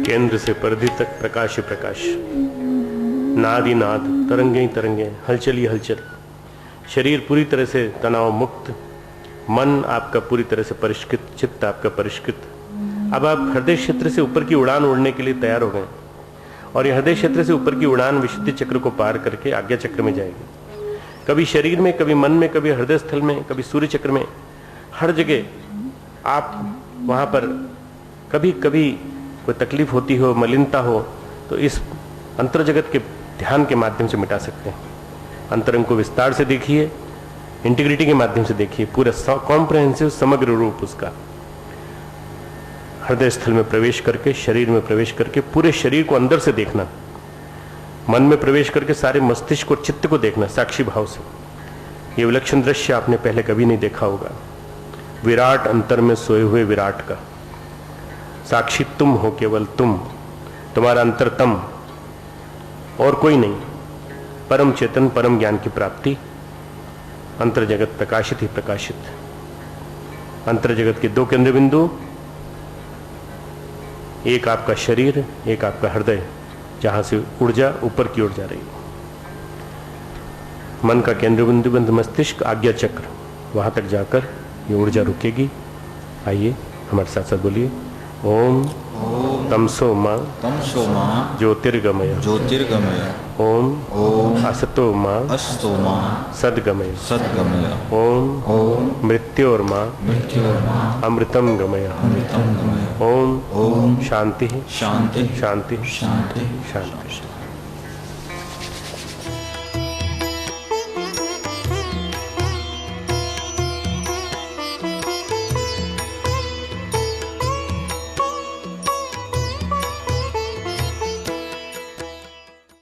केंद्र से परिधि तक प्रकाश ही प्रकाश, नाद ही नाद, तरंगे ही तरंगे, हलचल ही हलचल। शरीर पूरी तरह से तनाव मुक्त, मन आपका पूरी तरह से परिष्कृत, चित्त आपका परिष्कृत। अब आप हृदय क्षेत्र से ऊपर की उड़ान उड़ने के लिए तैयार हो गए और यह हृदय क्षेत्र से ऊपर की उड़ान विशुद्धि चक्र को पार करके आज्ञा चक्र में जाएगी। कभी शरीर में, कभी मन में, कभी हृदय स्थल में, कभी सूर्य चक्र में, हर जगह आप वहां पर कभी कभी कोई तकलीफ होती हो, मलिनता हो, तो इस अंतर जगत के ध्यान के माध्यम से मिटा सकते हैं। अंतरंग को विस्तार से देखिए, इंटीग्रिटी के माध्यम से देखिए, पूरा कॉम्प्रहेंसिव समग्र रूप उसका। हृदय स्थल में प्रवेश करके, शरीर में प्रवेश करके, पूरे शरीर को अंदर से देखना, मन में प्रवेश करके सारे मस्तिष्क और चित्त को देखना साक्षी भाव से। ये विलक्षण दृश्य आपने पहले कभी नहीं देखा होगा। विराट अंतर में सोए हुए विराट का। साक्षी तुम हो, केवल तुम, तुम्हारा अंतरतम और कोई नहीं। परम चेतन, परम ज्ञान की प्राप्ति। अंतर जगत प्रकाशित ही प्रकाशित। अंतर जगत के दो केंद्र बिंदु, एक आपका शरीर, एक आपका हृदय, जहां से ऊर्जा ऊपर की ओर जा रही है। मन का केंद्र बिंदु बंद मस्तिष्क, आज्ञा चक्र, वहां तक जाकर ये ऊर्जा रुकेगी। आइए हमारे साथ साथ बोलिए, ओम तमसो मां ज्योतिर्गमय ओम असतो मां सद्गमय ओम मृत्योर्मा अमृतम गमय ओम शांति शांति शांति शांति।